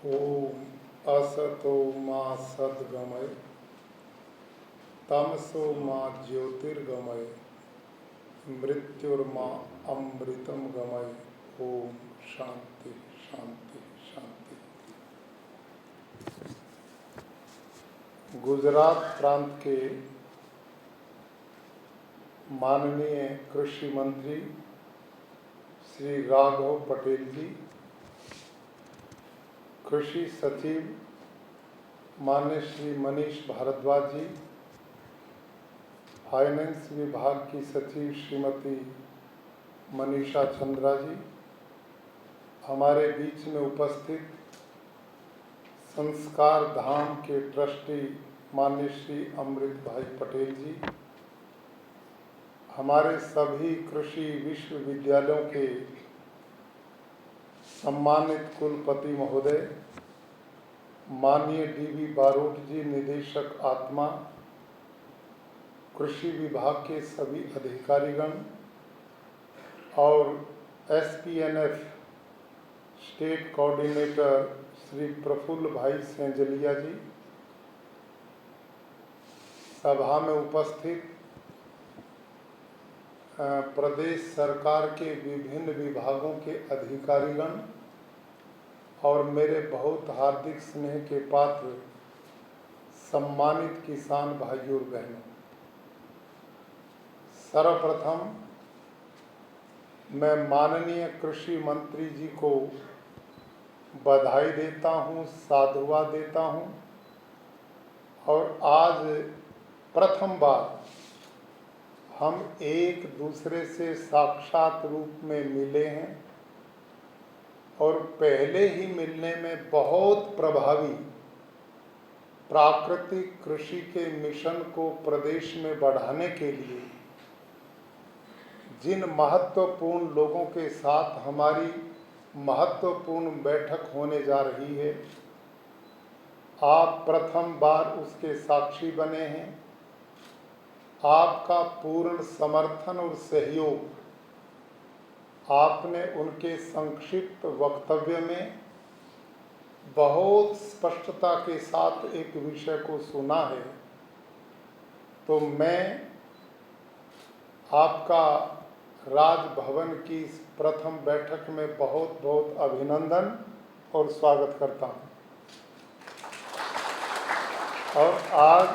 ओम असतो मा सद्गमय तमसो मा ज्योतिर्गमय मृत्युर्मा अमृतम गमय। ओम शांति शांति शांति। गुजरात प्रांत के माननीय कृषि मंत्री श्री राघव पटेल जी, कृषि सचिव माननीय श्री मनीष भारद्वाज जी, फाइनेंस विभाग की सचिव श्रीमती मनीषा चंद्रा जी, हमारे बीच में उपस्थित संस्कार धाम के ट्रस्टी माननीय श्री अमृत भाई पटेल जी, हमारे सभी कृषि विश्वविद्यालयों के सम्मानित कुलपति महोदय, माननीय डीवी बारोट जी निदेशक आत्मा, कृषि विभाग के सभी अधिकारीगण और एसपीएनएफ स्टेट कोऑर्डिनेटर श्री प्रफुल्ल भाई सेंजलिया जी, सभा में उपस्थित प्रदेश सरकार के विभिन्न विभागों के अधिकारीगण और मेरे बहुत हार्दिक स्नेह के पात्र सम्मानित किसान भाइयों और बहनों, सर्वप्रथम मैं माननीय कृषि मंत्री जी को बधाई देता हूं, साधुवाद देता हूं और आज प्रथम बार हम एक दूसरे से साक्षात रूप में मिले हैं और पहले ही मिलने में बहुत प्रभावी प्राकृतिक कृषि के मिशन को प्रदेश में बढ़ाने के लिए जिन महत्वपूर्ण लोगों के साथ हमारी महत्वपूर्ण बैठक होने जा रही है, आप प्रथम बार उसके साक्षी बने हैं। आपका पूर्ण समर्थन और सहयोग आपने उनके संक्षिप्त वक्तव्य में बहुत स्पष्टता के साथ एक विषय को सुना है, तो मैं आपका राजभवन की इस प्रथम बैठक में बहुत बहुत अभिनंदन और स्वागत करता हूं। और आज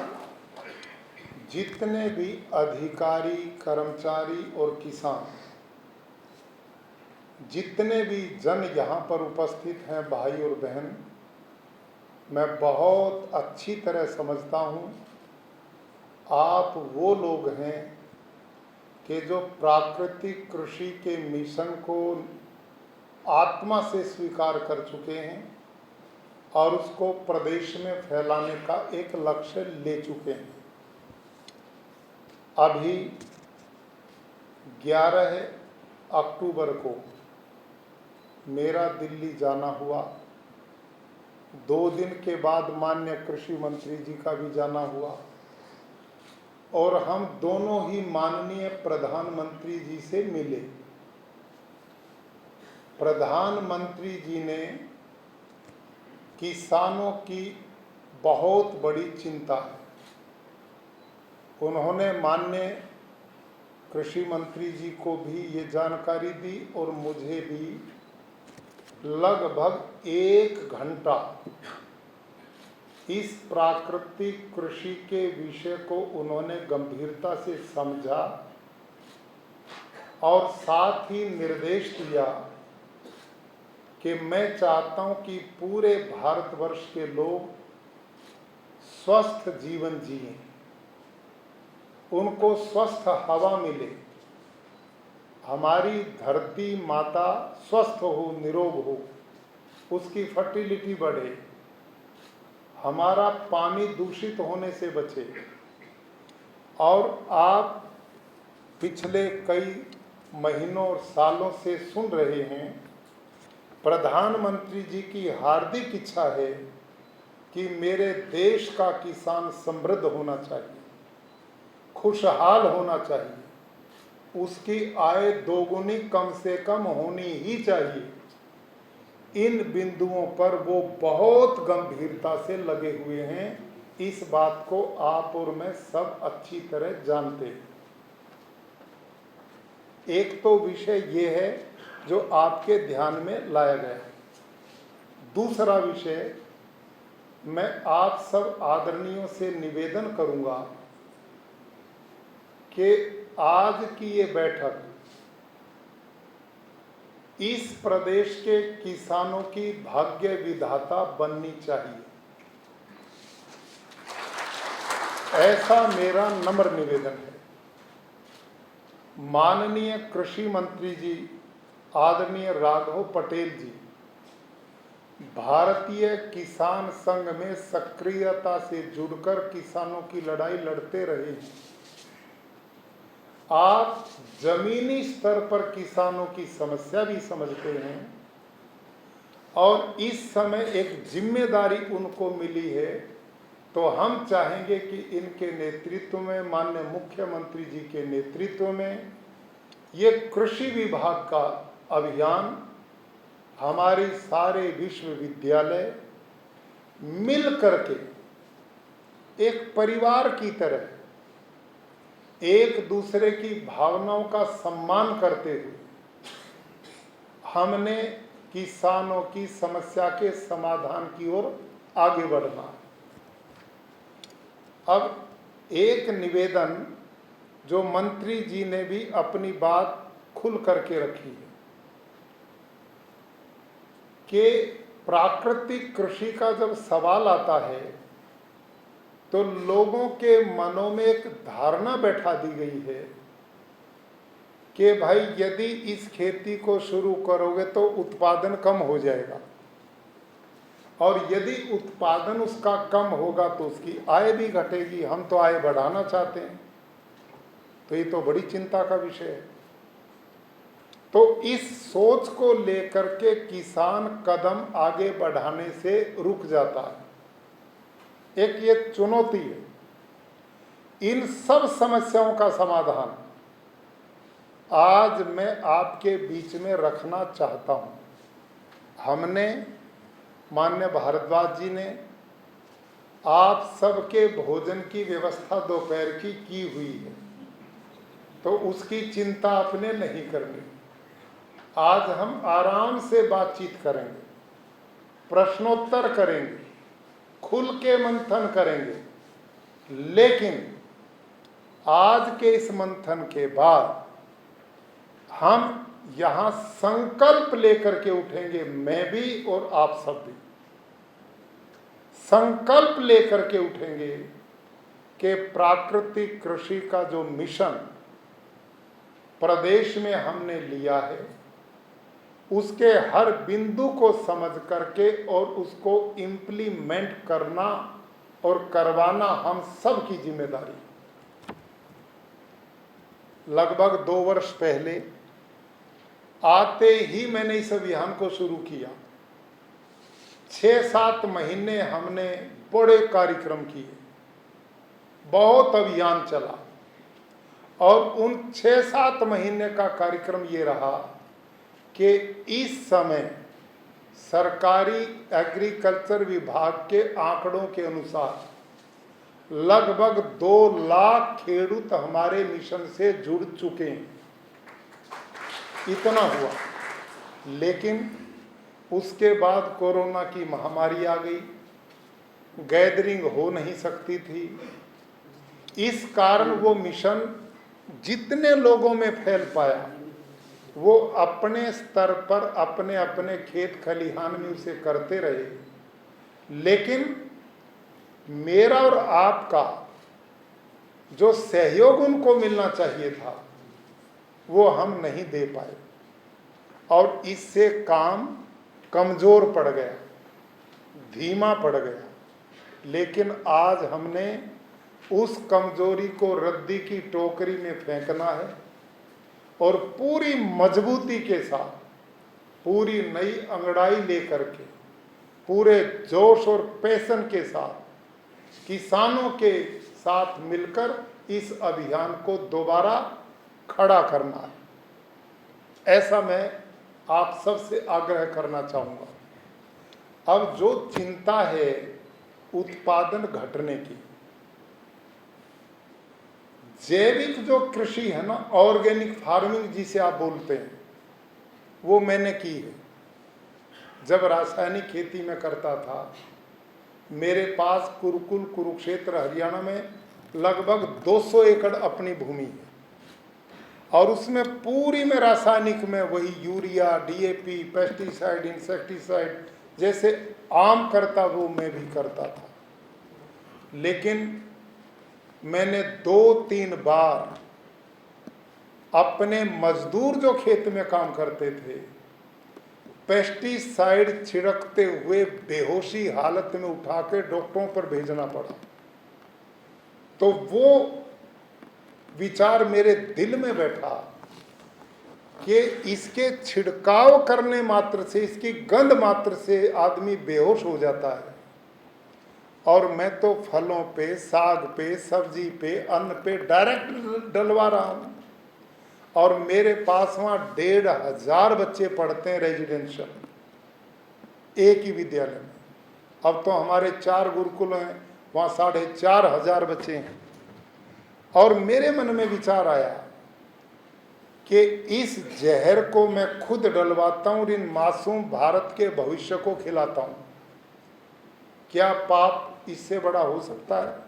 जितने भी अधिकारी, कर्मचारी और किसान, जितने भी जन यहाँ पर उपस्थित हैं भाई और बहन, मैं बहुत अच्छी तरह समझता हूँ आप वो लोग हैं कि जो प्राकृतिक कृषि के मिशन को आत्मा से स्वीकार कर चुके हैं और उसको प्रदेश में फैलाने का एक लक्ष्य ले चुके हैं। अभी 11 अक्टूबर को मेरा दिल्ली जाना हुआ, 2 दिन के बाद माननीय कृषि मंत्री जी का भी जाना हुआ और हम दोनों ही माननीय प्रधानमंत्री जी से मिले। प्रधानमंत्री जी ने किसानों की बहुत बड़ी चिंता है, उन्होंने माननीय कृषि मंत्री जी को भी ये जानकारी दी और मुझे भी लगभग 1 घंटा इस प्राकृतिक कृषि के विषय को उन्होंने गंभीरता से समझा और साथ ही निर्देश दिया कि मैं चाहता हूं कि पूरे भारतवर्ष के लोग स्वस्थ जीवन जिएं, उनको स्वस्थ हवा मिले, हमारी धरती माता स्वस्थ हो, निरोग हो, उसकी फर्टिलिटी बढ़े, हमारा पानी दूषित होने से बचे। और आप पिछले कई महीनों और सालों से सुन रहे हैं, प्रधानमंत्री जी की हार्दिक इच्छा है कि मेरे देश का किसान समृद्ध होना चाहिए। खुशहाल होना चाहिए, उसकी आय दोगुनी कम से कम होनी ही चाहिए। इन बिंदुओं पर वो बहुत गंभीरता से लगे हुए हैं। इस बात को आप और मैं सब अच्छी तरह जानते हैं। एक तो विषय ये है जो आपके ध्यान में लाया गया। दूसरा विषय, मैं आप सब आदरणीयों से निवेदन करूंगा कि आज की ये बैठक इस प्रदेश के किसानों की भाग्य विधाता बननी चाहिए, ऐसा मेरा नम्र निवेदन है। माननीय कृषि मंत्री जी आदरणीय राघव पटेल जी भारतीय किसान संघ में सक्रियता से जुड़कर किसानों की लड़ाई लड़ते रहे हैं। आप जमीनी स्तर पर किसानों की समस्या भी समझते हैं और इस समय एक जिम्मेदारी उनको मिली है, तो हम चाहेंगे कि इनके नेतृत्व में, माननीय मुख्यमंत्री जी के नेतृत्व में, ये कृषि विभाग का अभियान हमारे सारे विश्वविद्यालय मिल करके एक परिवार की तरह एक दूसरे की भावनाओं का सम्मान करते हुए हमने किसानों की समस्या के समाधान की ओर आगे बढ़ना। अब एक निवेदन जो मंत्री जी ने भी अपनी बात खुल करके रखी है कि प्राकृतिक कृषि का जब सवाल आता है तो लोगों के मनों में एक धारणा बैठा दी गई है कि भाई यदि इस खेती को शुरू करोगे तो उत्पादन कम हो जाएगा और यदि उत्पादन उसका कम होगा तो उसकी आय भी घटेगी। हम तो आय बढ़ाना चाहते हैं, तो ये तो बड़ी चिंता का विषय है। तो इस सोच को लेकर के किसान कदम आगे बढ़ाने से रुक जाता है। एक ये चुनौती है। इन सब समस्याओं का समाधान आज मैं आपके बीच में रखना चाहता हूं। हमने, माननीय भारद्वाज जी ने आप सबके भोजन की व्यवस्था दोपहर की हुई है, तो उसकी चिंता आपने नहीं करनी। आज हम आराम से बातचीत करेंगे, प्रश्नोत्तर करेंगे, खुल के मंथन करेंगे, लेकिन आज के इस मंथन के बाद हम यहाँ संकल्प लेकर के उठेंगे, मैं भी और आप सब भी संकल्प लेकर के उठेंगे कि प्राकृतिक कृषि का जो मिशन प्रदेश में हमने लिया है उसके हर बिंदु को समझ करके और उसको इम्प्लीमेंट करना और करवाना हम सब की जिम्मेदारी। लगभग 2 वर्ष पहले आते ही मैंने इस अभियान को शुरू किया। 6-7 महीने हमने बड़े कार्यक्रम किए, बहुत अभियान चला और उन 6-7 महीने का कार्यक्रम ये रहा कि इस समय सरकारी एग्रीकल्चर विभाग के आंकड़ों के अनुसार लगभग 2 लाख खेडूत हमारे मिशन से जुड़ चुके हैं। इतना हुआ, लेकिन उसके बाद कोरोना की महामारी आ गई, गैदरिंग हो नहीं सकती थी। इस कारण वो मिशन जितने लोगों में फैल पाया वो अपने स्तर पर अपने अपने खेत खलिहान में उसे करते रहे, लेकिन मेरा और आपका जो सहयोग उनको मिलना चाहिए था वो हम नहीं दे पाए और इससे काम कमज़ोर पड़ गया, धीमा पड़ गया। लेकिन आज हमने उस कमजोरी को रद्दी की टोकरी में फेंकना है और पूरी मजबूती के साथ, पूरी नई अंगड़ाई लेकर के, पूरे जोश और पैशन के साथ किसानों के साथ मिलकर इस अभियान को दोबारा खड़ा करना है, ऐसा मैं आप सबसे आग्रह करना चाहूँगा। अब जो चिंता है उत्पादन घटने की, जैविक जो कृषि है ना, ऑर्गेनिक फार्मिंग जिसे आप बोलते हैं, वो मैंने की है। जब रासायनिक खेती में करता था, मेरे पास कुरुक्षेत्र हरियाणा में लगभग 200 एकड़ अपनी भूमि है, और उसमें पूरी में रासायनिक में वही यूरिया, डीएपी, पेस्टिसाइड, इंसेक्टिसाइड जैसे आम करता वो मैं भी करता था। लेकिन मैंने 2-3 बार अपने मजदूर जो खेत में काम करते थे, पेस्टिसाइड छिड़कते हुए बेहोशी हालत में उठा के डॉक्टरों पर भेजना पड़ा। तो वो विचार मेरे दिल में बैठा कि इसके छिड़काव करने मात्र से, इसकी गंध मात्र से आदमी बेहोश हो जाता है, और मैं तो फलों पे, साग पे, सब्जी पे, अन्न पे डायरेक्ट डलवा रहा हूँ। और मेरे पास वहाँ 1500 बच्चे पढ़ते हैं रेजिडेंशियल, एक ही विद्यालय में। अब तो हमारे 4 गुरुकुल हैं, वहाँ 4500 बच्चे हैं। और मेरे मन में विचार आया कि इस जहर को मैं खुद डलवाता हूँ और इन मासूम भारत के भविष्य को खिलाता हूँ, क्या पाप इससे बड़ा हो सकता है?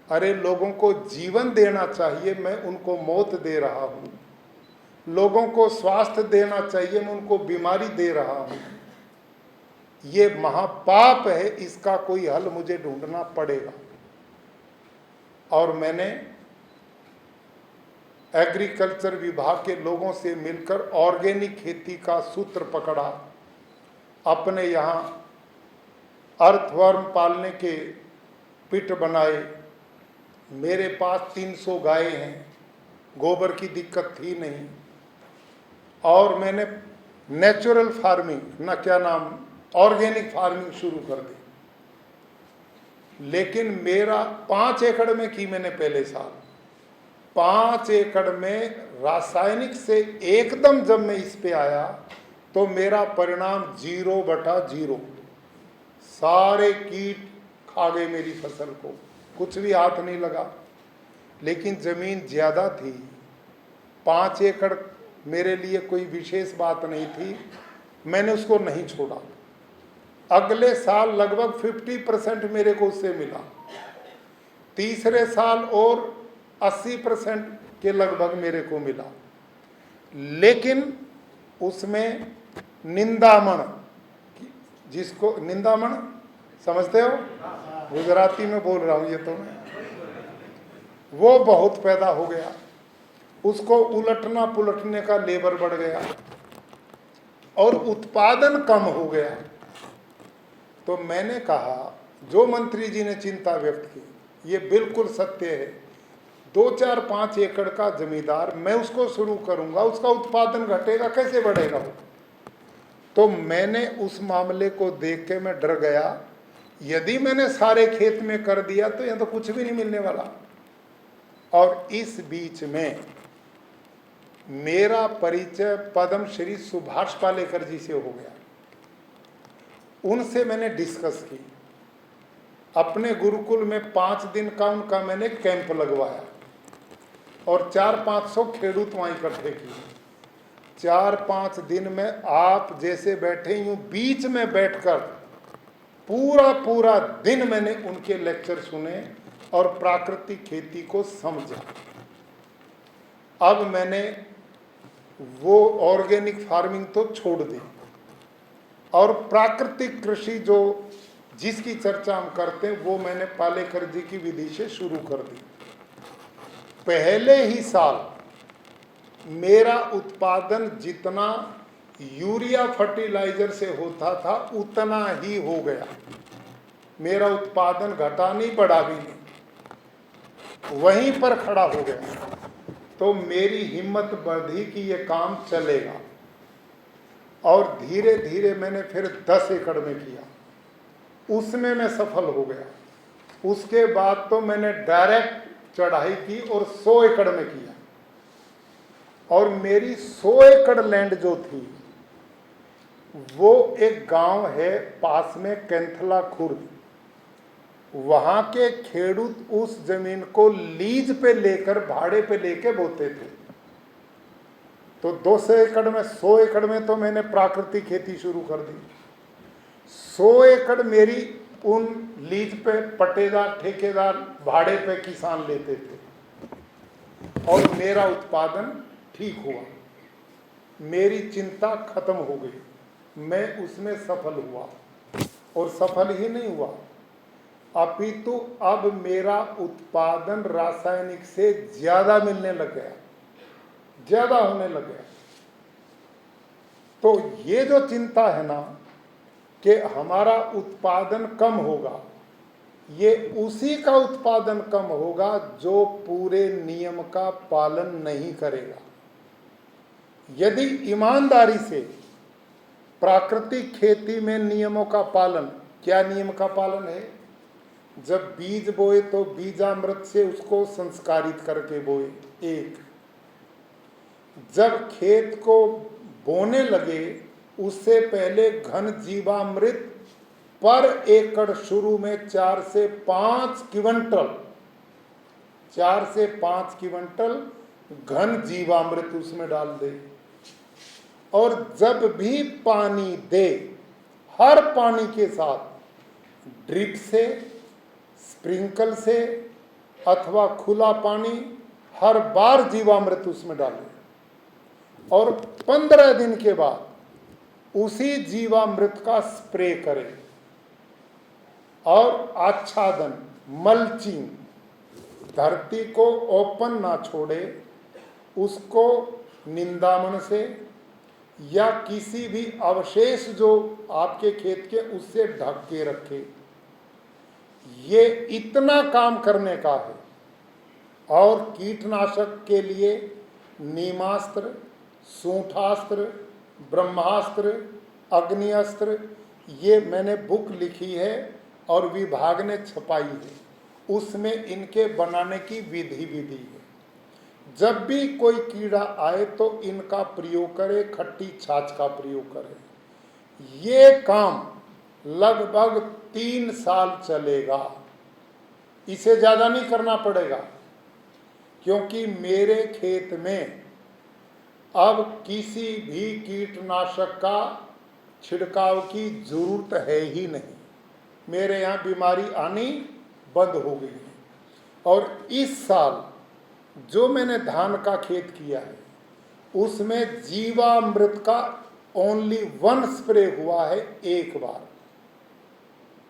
अरे लोगों को जीवन देना चाहिए, मैं उनको मौत दे रहा हूँ। लोगों को स्वास्थ्य देना चाहिए, मैं उनको बीमारी दे रहा हूँ। ये महापाप है, इसका कोई हल मुझे ढूंढना पड़ेगा। और मैंने एग्रीकल्चर विभाग के लोगों से मिलकर ऑर्गेनिक खेती का सूत्र पकड़ा। अपने यहाँ अर्थवर्म पालने के पिट बनाए। मेरे पास 300 गायें हैं, गोबर की दिक्कत थी नहीं। और मैंने नेचुरल फार्मिंग ना क्या नाम ऑर्गेनिक फार्मिंग शुरू कर दी। लेकिन मेरा 5 एकड़ में की मैंने पहले साल, 5 एकड़ में रासायनिक से एकदम जब मैं इस पे आया तो मेरा परिणाम 0/0। सारे कीट खा गए मेरी फसल को, कुछ भी हाथ नहीं लगा। लेकिन जमीन ज़्यादा थी, 5 एकड़ मेरे लिए कोई विशेष बात नहीं थी, मैंने उसको नहीं छोड़ा। अगले साल लगभग 50% मेरे को उससे मिला, तीसरे साल और 80% के लगभग मेरे को मिला। लेकिन उसमें निंदामण, जिसको निंदामण समझते हो, गुजराती में बोल रहा हूँ ये तो मैं, वो बहुत पैदा हो गया। उसको उलटना पुलटने का लेबर बढ़ गया और उत्पादन कम हो गया। तो मैंने कहा, जो मंत्री जी ने चिंता व्यक्त की, ये बिल्कुल सत्य है। 2-4-5 एकड़ का जमींदार, मैं उसको शुरू करूंगा, उसका उत्पादन घटेगा, कैसे बढ़ेगा वो? तो मैंने उस मामले को देख के मैं डर गया। यदि मैंने सारे खेत में कर दिया तो यह तो कुछ भी नहीं मिलने वाला। और इस बीच में मेरा परिचय पद्म श्री सुभाष पालेकर जी से हो गया। उनसे मैंने डिस्कस की। अपने गुरुकुल में 5 दिन का उनका मैंने कैंप लगवाया और 400-500 खेडूत वहाँ इकट्ठे किए। 4-5 दिन में आप जैसे बैठे यूं बीच में बैठकर पूरा दिन मैंने उनके लेक्चर सुने और प्राकृतिक खेती को समझा। अब मैंने वो ऑर्गेनिक फार्मिंग तो छोड़ दी और प्राकृतिक कृषि जो जिसकी चर्चा हम करते हैं वो मैंने पालेकर जी की विधि से शुरू कर दी। पहले ही साल मेरा उत्पादन जितना यूरिया फर्टिलाइजर से होता था उतना ही हो गया। मेरा उत्पादन घटा नहीं, बढ़ा भी नहीं, वहीं पर खड़ा हो गया। तो मेरी हिम्मत बढ़ी कि ये काम चलेगा और धीरे धीरे मैंने फिर 10 एकड़ में किया, उसमें मैं सफल हो गया। उसके बाद तो मैंने डायरेक्ट चढ़ाई की और 100 एकड़ में किया। और मेरी 100 एकड़ लैंड जो थी वो एक गांव है पास में कैंथला खुर्द, वहां के खेडूत उस जमीन को लीज पे लेकर भाड़े पे लेके बोते थे। तो 200 एकड़ में 100 एकड़ में तो मैंने प्राकृतिक खेती शुरू कर दी। 100 एकड़ मेरी उन लीज पे पट्टेदार ठेकेदार भाड़े पे किसान लेते थे और मेरा उत्पादन ठीक हुआ, मेरी चिंता खत्म हो गई, मैं उसमें सफल हुआ। और सफल ही नहीं हुआ, अपितु अब मेरा उत्पादन रासायनिक से ज्यादा मिलने लग गया, ज्यादा होने लग गया। तो ये जो चिंता है ना कि हमारा उत्पादन कम होगा, ये उसी का उत्पादन कम होगा जो पूरे नियम का पालन नहीं करेगा। यदि ईमानदारी से प्राकृतिक खेती में नियमों का पालन, क्या नियम का पालन है? जब बीज बोए तो बीजामृत से उसको संस्कारित करके बोए, एक। जब खेत को बोने लगे उससे पहले घन जीवामृत पर एकड़ शुरू में 4 से 5 क्विंटल, 4 से 5 क्विंटल घन जीवामृत उसमें डाल दे। और जब भी पानी दे, हर पानी के साथ ड्रिप से, स्प्रिंकल से अथवा खुला पानी, हर बार जीवामृत उसमें डाले। और 15 दिन के बाद उसी जीवामृत का स्प्रे करें। और आच्छादन, मल्चिंग, धरती को ओपन ना छोड़े, उसको निंदामन से या किसी भी अवशेष जो आपके खेत के उससे ढक के रखे। ये इतना काम करने का है। और कीटनाशक के लिए नीमास्त्र, सूंठास्त्र, ब्रह्मास्त्र, अग्निअस्त्र, ये मैंने बुक लिखी है और विभाग ने छपाई है, उसमें इनके बनाने की विधि है। जब भी कोई कीड़ा आए तो इनका प्रयोग करे, खट्टी छाछ का प्रयोग करे। ये काम लगभग 3 साल चलेगा, इसे ज्यादा नहीं करना पड़ेगा, क्योंकि मेरे खेत में अब किसी भी कीटनाशक का छिड़काव की जरूरत है ही नहीं। मेरे यहाँ बीमारी आनी बंद हो गई है। और इस साल जो मैंने धान का खेत किया है उसमें जीवामृत का ओनली 1 स्प्रे हुआ है, एक बार।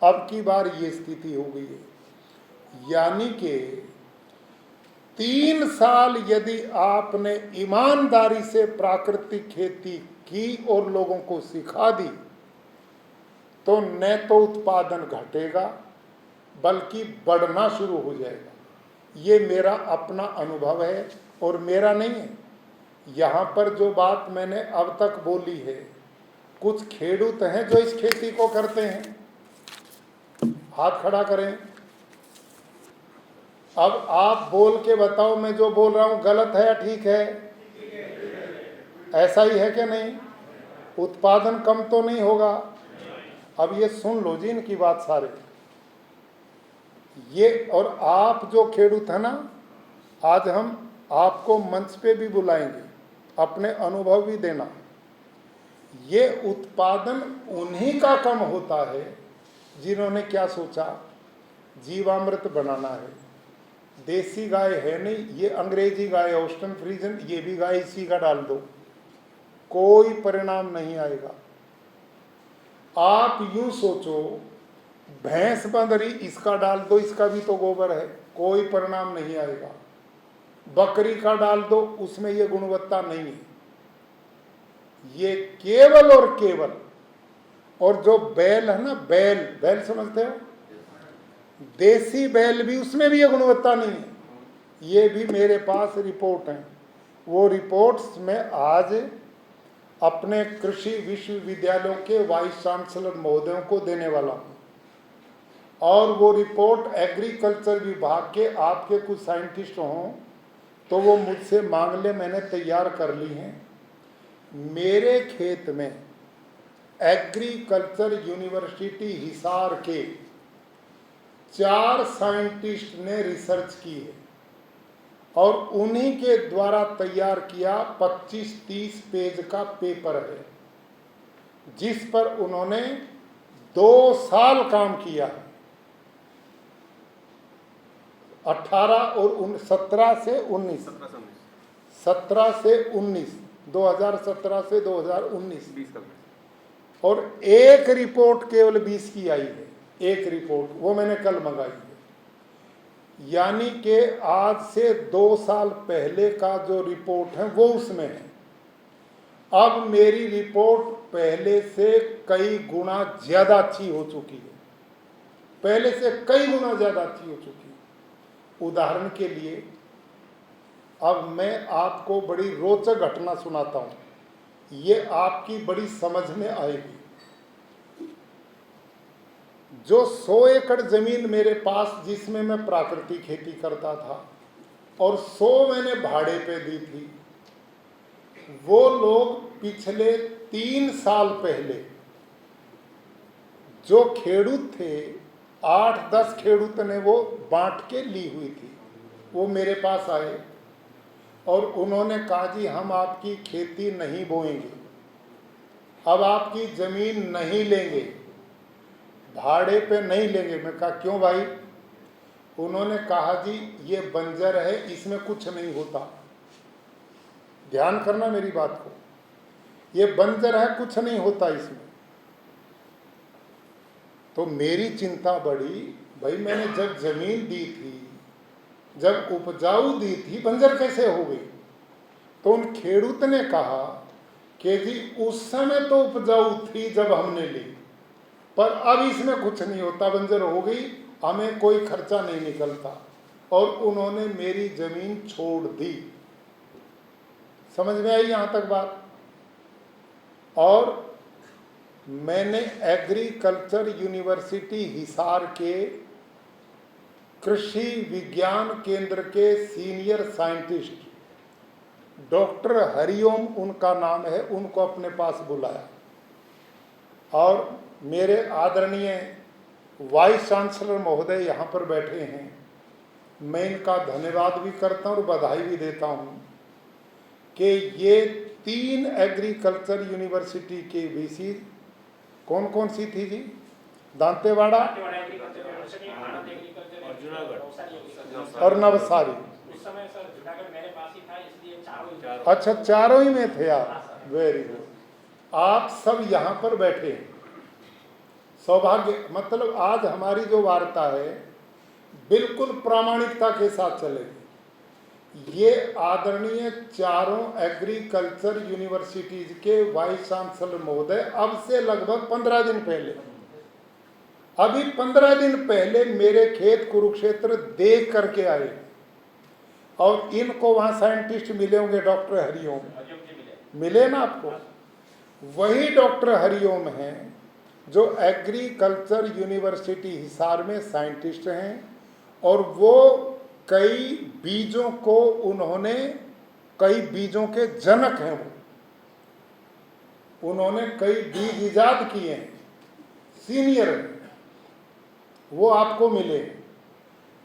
अब की बार ये स्थिति हो गई है। यानी कि 3 साल यदि आपने ईमानदारी से प्राकृतिक खेती की और लोगों को सिखा दी तो न तो उत्पादन घटेगा बल्कि बढ़ना शुरू हो जाएगा। ये मेरा अपना अनुभव है और मेरा नहीं है। यहाँ पर जो बात मैंने अब तक बोली है, कुछ खेडूत हैं जो इस खेती को करते हैं, हाथ खड़ा करें। अब आप बोल के बताओ मैं जो बोल रहा हूं गलत है या ठीक है? ऐसा ही है कि नहीं? उत्पादन कम तो नहीं होगा। अब ये सुन लो जी इनकी बात सारे। ये और आप जो खेडूत है ना, आज हम आपको मंच पे भी बुलाएंगे, अपने अनुभव भी देना। ये उत्पादन उन्हीं का कम होता है जिन्होंने क्या सोचा, जीवामृत बनाना है। देसी गाय है नहीं, ये अंग्रेजी गाय ऑस्टन फ्रीजन, ये भी गाय इसी का डाल दो, कोई परिणाम नहीं आएगा। आप यूं सोचो, भैंस बंदरी इसका डाल दो, इसका भी तो गोबर है, कोई परिणाम नहीं आएगा। बकरी का डाल दो, उसमें ये गुणवत्ता नहीं है। ये केवल और केवल, और जो बैल है ना, बैल समझते हो, देसी बैल भी, उसमें भी ये गुणवत्ता नहीं है। ये भी मेरे पास रिपोर्ट हैं। वो रिपोर्ट्स में आज अपने कृषि विश्वविद्यालयों के वाइस चांसलर महोदयों को देने वाला हूं। और वो रिपोर्ट एग्रीकल्चर विभाग के आपके कुछ साइंटिस्ट हों तो वो मुझसे मांग ले, मैंने तैयार कर ली हैं। मेरे खेत में एग्रीकल्चर यूनिवर्सिटी हिसार के 4 साइंटिस्ट ने रिसर्च की है और उन्हीं के द्वारा तैयार किया 25-30 पेज का पेपर है, जिस पर उन्होंने 2 साल काम किया है। 18 और 17 से 19 2017 से 2019 और एक रिपोर्ट केवल 20 की आई है। एक रिपोर्ट वो मैंने कल मंगाई है। यानी कि आज से 2 साल पहले का जो रिपोर्ट है वो उसमें है। अब मेरी रिपोर्ट पहले से कई गुना ज्यादा अच्छी हो चुकी है, पहले से कई गुना ज्यादा अच्छी हो चुकी है। उदाहरण के लिए अब मैं आपको बड़ी रोचक घटना सुनाता हूं, ये आपकी बड़ी समझ में आएगी। जो 100 एकड़ जमीन मेरे पास, जिसमें मैं प्राकृतिक खेती करता था और 100 मैंने भाड़े पे दी थी, वो लोग पिछले 3 साल पहले जो खेडूत थे, 8-10 खेडूत ने वो बांट के ली हुई थी, वो मेरे पास आए और उन्होंने कहा जी हम आपकी खेती नहीं बोएंगे, अब आपकी जमीन नहीं लेंगे, भाड़े पे नहीं लेंगे। मैं कहा क्यों भाई? उन्होंने कहा जी ये बंजर है, इसमें कुछ नहीं होता। ध्यान करना मेरी बात को, ये बंजर है, कुछ नहीं होता इसमें। तो मेरी चिंता बढ़ी, भाई मैंने जब जमीन दी थी, जब उपजाऊ दी थी, बंजर कैसे हो गई? तो उन खेडूत ने कहा कि जी उस समय तो उपजाऊ थी जब हमने ली, पर अब इसमें कुछ नहीं होता, बंजर हो गई, हमें कोई खर्चा नहीं निकलता, और उन्होंने मेरी जमीन छोड़ दी। समझ में आई यहां तक बात? और मैंने एग्रीकल्चर यूनिवर्सिटी हिसार के कृषि विज्ञान केंद्र के सीनियर साइंटिस्ट डॉक्टर हरिओम उनका नाम है, उनको अपने पास बुलाया और मेरे आदरणीय वाइस चांसलर महोदय यहाँ पर बैठे हैं, मैं इनका धन्यवाद भी करता हूँ और बधाई भी देता हूँ कि ये 3 एग्रीकल्चर यूनिवर्सिटी के वीसी कौन कौन सी थी जी? दांतेवाड़ा और नवसारी। अच्छा, चारों ही में थे आप, वेरी गुड। आप सब यहाँ पर बैठे, सौभाग्य। मतलब आज हमारी जो वार्ता है बिल्कुल प्रामाणिकता के साथ चलेगी। ये आदरणीय चारों एग्रीकल्चर यूनिवर्सिटीज के वाइस चांसलर महोदय अब से लगभग 15 दिन पहले, अभी 15 दिन पहले मेरे खेत कुरुक्षेत्र देख करके आए और इनको वहां साइंटिस्ट मिले होंगे, डॉक्टर हरिओम मिले ना आपको? वही डॉक्टर हरिओम हैं जो एग्रीकल्चर यूनिवर्सिटी हिसार में साइंटिस्ट हैं और वो कई बीजों को उन्होंने, कई बीजों के जनक हैं, उन्होंने कई बीज इजाद किए हैं, सीनियर हैं, वो आपको मिले।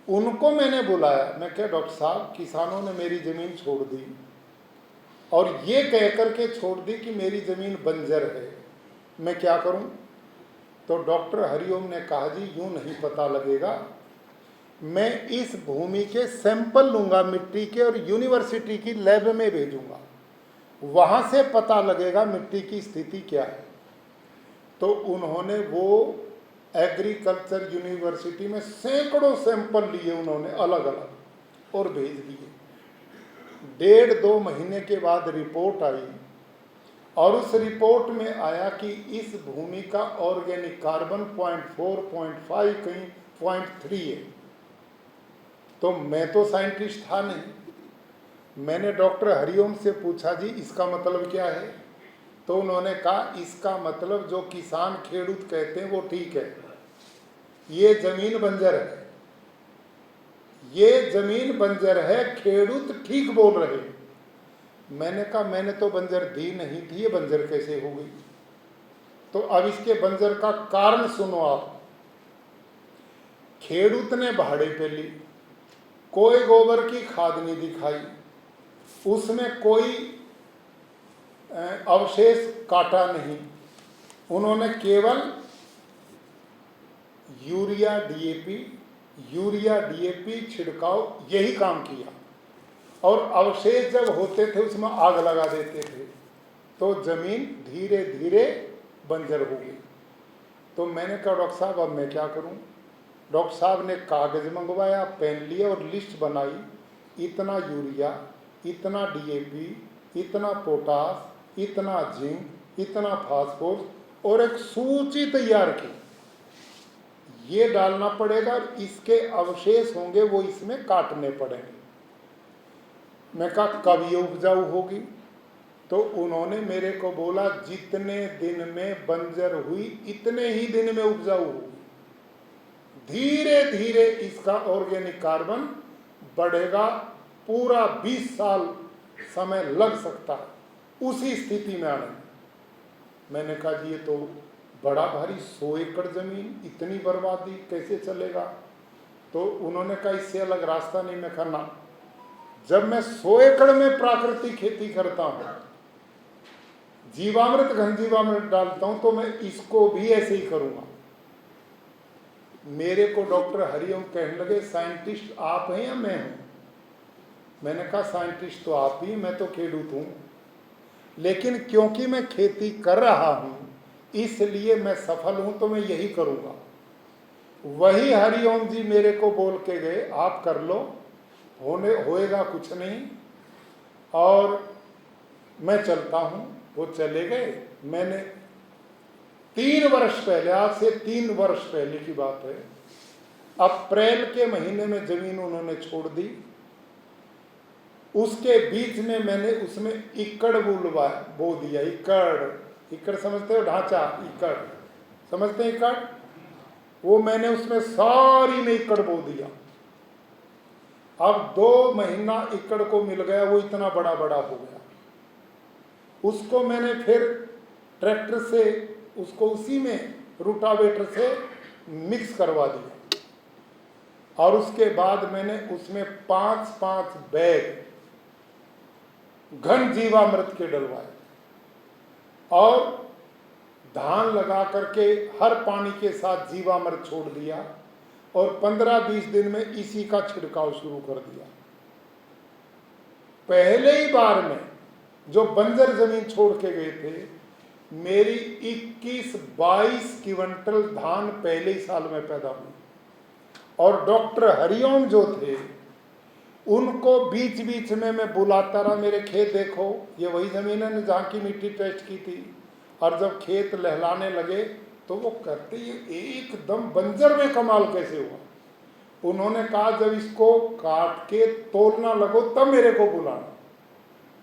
उनको मैंने बुलाया, मैं क्या डॉक्टर साहब किसानों ने मेरी ज़मीन छोड़ दी और ये कह करके छोड़ दी कि मेरी ज़मीन बंजर है, मैं क्या करूं? तो डॉक्टर हरिओम ने कहा जी यूं नहीं पता लगेगा, मैं इस भूमि के सैंपल लूंगा मिट्टी के और यूनिवर्सिटी की लैब में भेजूंगा, वहां से पता लगेगा मिट्टी की स्थिति क्या है। तो उन्होंने वो एग्रीकल्चर यूनिवर्सिटी में सैकड़ों सैंपल लिए उन्होंने अलग अलग और भेज दिए। 1.5-2 महीने के बाद रिपोर्ट आई और उस रिपोर्ट में आया कि इस भूमि का ऑर्गेनिक कार्बन 0.4, 0.5, कहीं 0.3 है। तो मैं तो साइंटिस्ट था नहीं, मैंने डॉक्टर हरिओम से पूछा जी इसका मतलब क्या है? तो उन्होंने कहा इसका मतलब जो किसान खेडूत कहते हैं वो ठीक है, ये जमीन बंजर है, ये जमीन बंजर है, खेडूत ठीक बोल रहे। मैंने कहा मैंने तो बंजर दी नहीं थी, ये बंजर कैसे हो गई? तो अब इसके बंजर का कारण सुनो आप। खेडूत ने भाड़े पे ली, कोई गोबर की खाद नहीं दिखाई, उसमें कोई अवशेष काटा नहीं, उन्होंने केवल यूरिया डीएपी छिड़काव यही काम किया, और अवशेष जब होते थे उसमें आग लगा देते थे, तो जमीन धीरे धीरे बंजर हो गई। तो मैंने कहा डॉक्टर साहब अब मैं क्या करूं? डॉक्टर साहब ने कागज मंगवाया, पेन लिया और लिस्ट बनाई, इतना यूरिया, इतना डीएपी, इतना पोटास, इतना जिंक, इतना फास्फोरस, और एक सूची तैयार की, ये डालना पड़ेगा, इसके अवशेष होंगे वो इसमें काटने पड़ेंगे। मैं कहा कब ये उपजाऊ होगी? तो उन्होंने मेरे को बोला जितने दिन में बंजर हुई इतने ही दिन में उपजाऊ होगी, धीरे धीरे इसका ऑर्गेनिक कार्बन बढ़ेगा, पूरा 20 साल समय लग सकता है उसी स्थिति में आने। मैंने कहा जी ये तो बड़ा भारी, 100 एकड़ जमीन, इतनी बर्बादी कैसे चलेगा? तो उन्होंने कहा इससे अलग रास्ता नहीं। मैं कहा ना, जब मैं 100 एकड़ में प्राकृतिक खेती करता हूं, जीवामृत घन जीवामृत डालता हूं, तो मैं इसको भी ऐसे ही करूंगा। मेरे को डॉक्टर हरिओम कहने लगे साइंटिस्ट आप हैं या मैं हूं? मैंने कहा साइंटिस्ट तो आप ही, मैं तो खेडूत हूं, लेकिन क्योंकि मैं खेती कर रहा हूं इसलिए मैं सफल हूं, तो मैं यही करूंगा। वही हरिओम जी मेरे को बोल के गए आप कर लो, होएगा कुछ नहीं, और मैं चलता हूं। वो चले गए। मैंने 3 वर्ष पहले, आज से 3 वर्ष पहले की बात है, अप्रैल के महीने में जमीन उन्होंने छोड़ दी। उसके बीच में मैंने उसमें इक्कड़ बो दिया। इक्कड़ समझते हो? ढांचा, इक्कड़ समझते हैं? इक्कड़, वो मैंने उसमें सारी में इक्कड़ बो दिया। अब 2 महीना इक्कड़ को मिल गया, वो इतना बड़ा बड़ा हो गया। उसको मैंने फिर ट्रैक्टर से उसको उसी में रूटावेटर से मिक्स करवा दिया, और उसके बाद मैंने उसमें 5-5 बैग घन जीवामृत के डलवाए, और धान लगा करके हर पानी के साथ जीवामृत छोड़ दिया, और 15-20 दिन में इसी का छिड़काव शुरू कर दिया। पहले ही बार में जो बंजर जमीन छोड़ के गए थे, मेरी 21-22 क्विंटल धान पहले ही साल में पैदा हुई। और डॉक्टर हरिओम जो थे उनको बीच बीच में मैं बुलाता रहा, मेरे खेत देखो, ये वही जमीन है जहाँ की मिट्टी टेस्ट की थी। और जब खेत लहलाने लगे तो वो कहते ये एकदम बंजर में कमाल कैसे हुआ। उन्होंने कहा जब इसको काट के तोलना लगो तब मेरे को बुलाना।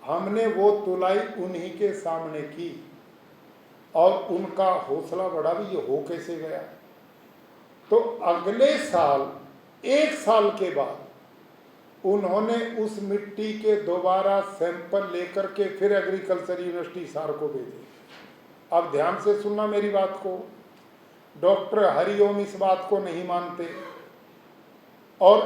हमने वो तुलाई उन्हीं के सामने की, और उनका हौसला बढ़ा भी ये हो कैसे गया। तो अगले साल 1 साल के बाद उन्होंने उस मिट्टी के दोबारा सैंपल लेकर के फिर एग्रीकल्चर यूनिवर्सिटी हिसार को भेजे। अब ध्यान से सुनना मेरी बात को, डॉक्टर हरिओम इस बात को नहीं मानते, और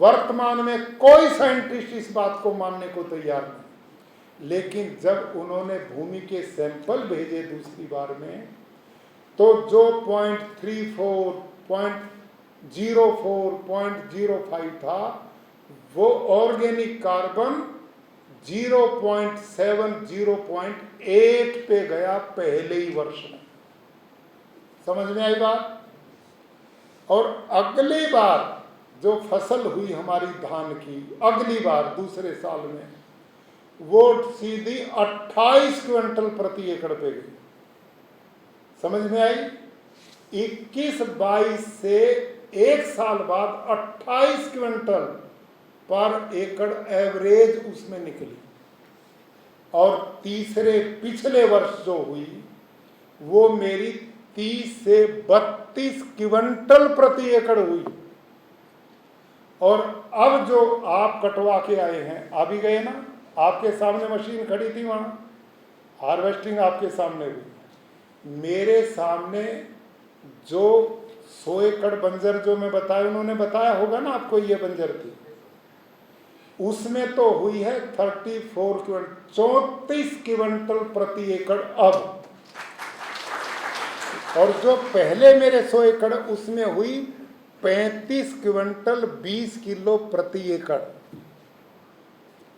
वर्तमान में कोई साइंटिस्ट इस बात को मानने को तैयार नहीं। लेकिन जब उन्होंने भूमि के सैंपल भेजे दूसरी बार में, तो जो 0.34, 0.04, 0.05 था, वो ऑर्गेनिक कार्बन 0.7, 0.8 पे गया पहले ही वर्ष में। समझ में आई बात? और अगली बार जो फसल हुई हमारी धान की, अगली बार दूसरे साल में, वो सीधी 28 क्विंटल प्रति एकड़ पे गई। समझ में आई? 21-22 से 1 साल बाद 28 क्विंटल पर एकड़ एवरेज उसमें निकली। और तीसरे पिछले वर्ष जो हुई वो मेरी 30 से 32 क्विंटल प्रति एकड़ हुई। और अब जो आप कटवा के आए हैं, आ भी गए ना, आपके सामने मशीन खड़ी थी, वहां हार्वेस्टिंग आपके सामने हुई। मेरे सामने जो 100 एकड़ बंजर जो मैं बताया, उन्होंने बताया होगा ना आपको ये बंजर थी, उसमें तो हुई है 34 क्विंटल प्रति एकड़ अब। और जो पहले मेरे 100 एकड़ उसमें हुई 35 क्विंटल 20 किलो प्रति एकड़।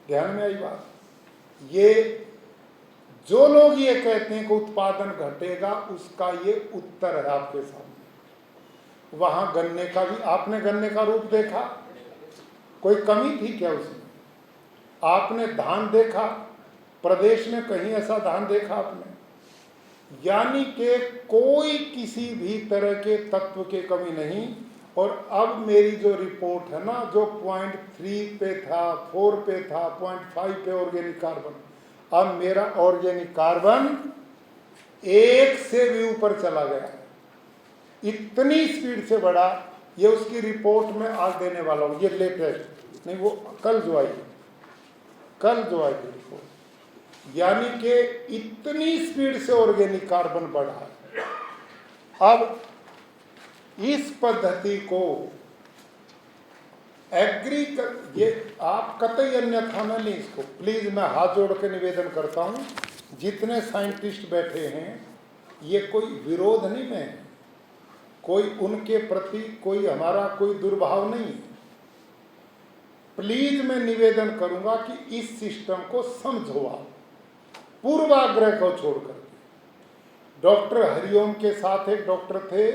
ध्यान में आई बात। ये जो लोग ये कहते हैं कि उत्पादन घटेगा, उसका ये उत्तर है आपके सामने। वहां गन्ने का भी, आपने गन्ने का रूप देखा, कोई कमी थी क्या उसमें? आपने धान देखा, प्रदेश में कहीं ऐसा धान देखा आपने? यानी कि कोई किसी भी तरह के तत्व की कमी नहीं। और अब मेरी जो रिपोर्ट है ना, जो 0.3 पे था, 4 पे था, 0.5 पे ऑर्गेनिक कार्बन, अब मेरा ऑर्गेनिक कार्बन 1 से भी ऊपर चला गया है। इतनी स्पीड से बढ़ा, ये उसकी रिपोर्ट में आज देने वाला हूँ, ये लेटेस्ट नहीं, वो कल जो आएगी रिपोर्ट। यानी कि इतनी स्पीड से ऑर्गेनिक कार्बन बढ़ा है। अब इस पद्धति को ये आप कतई अन्यथा न लें इसको, प्लीज मैं हाथ जोड़ के निवेदन करता हूं, जितने साइंटिस्ट बैठे हैं, ये कोई विरोध नहीं में, कोई उनके प्रति कोई हमारा कोई दुर्भाव नहीं है। प्लीज मैं निवेदन करूंगा कि इस सिस्टम को समझो आप, पूर्वाग्रह को छोड़कर। डॉक्टर हरिओम के साथ एक डॉक्टर थे,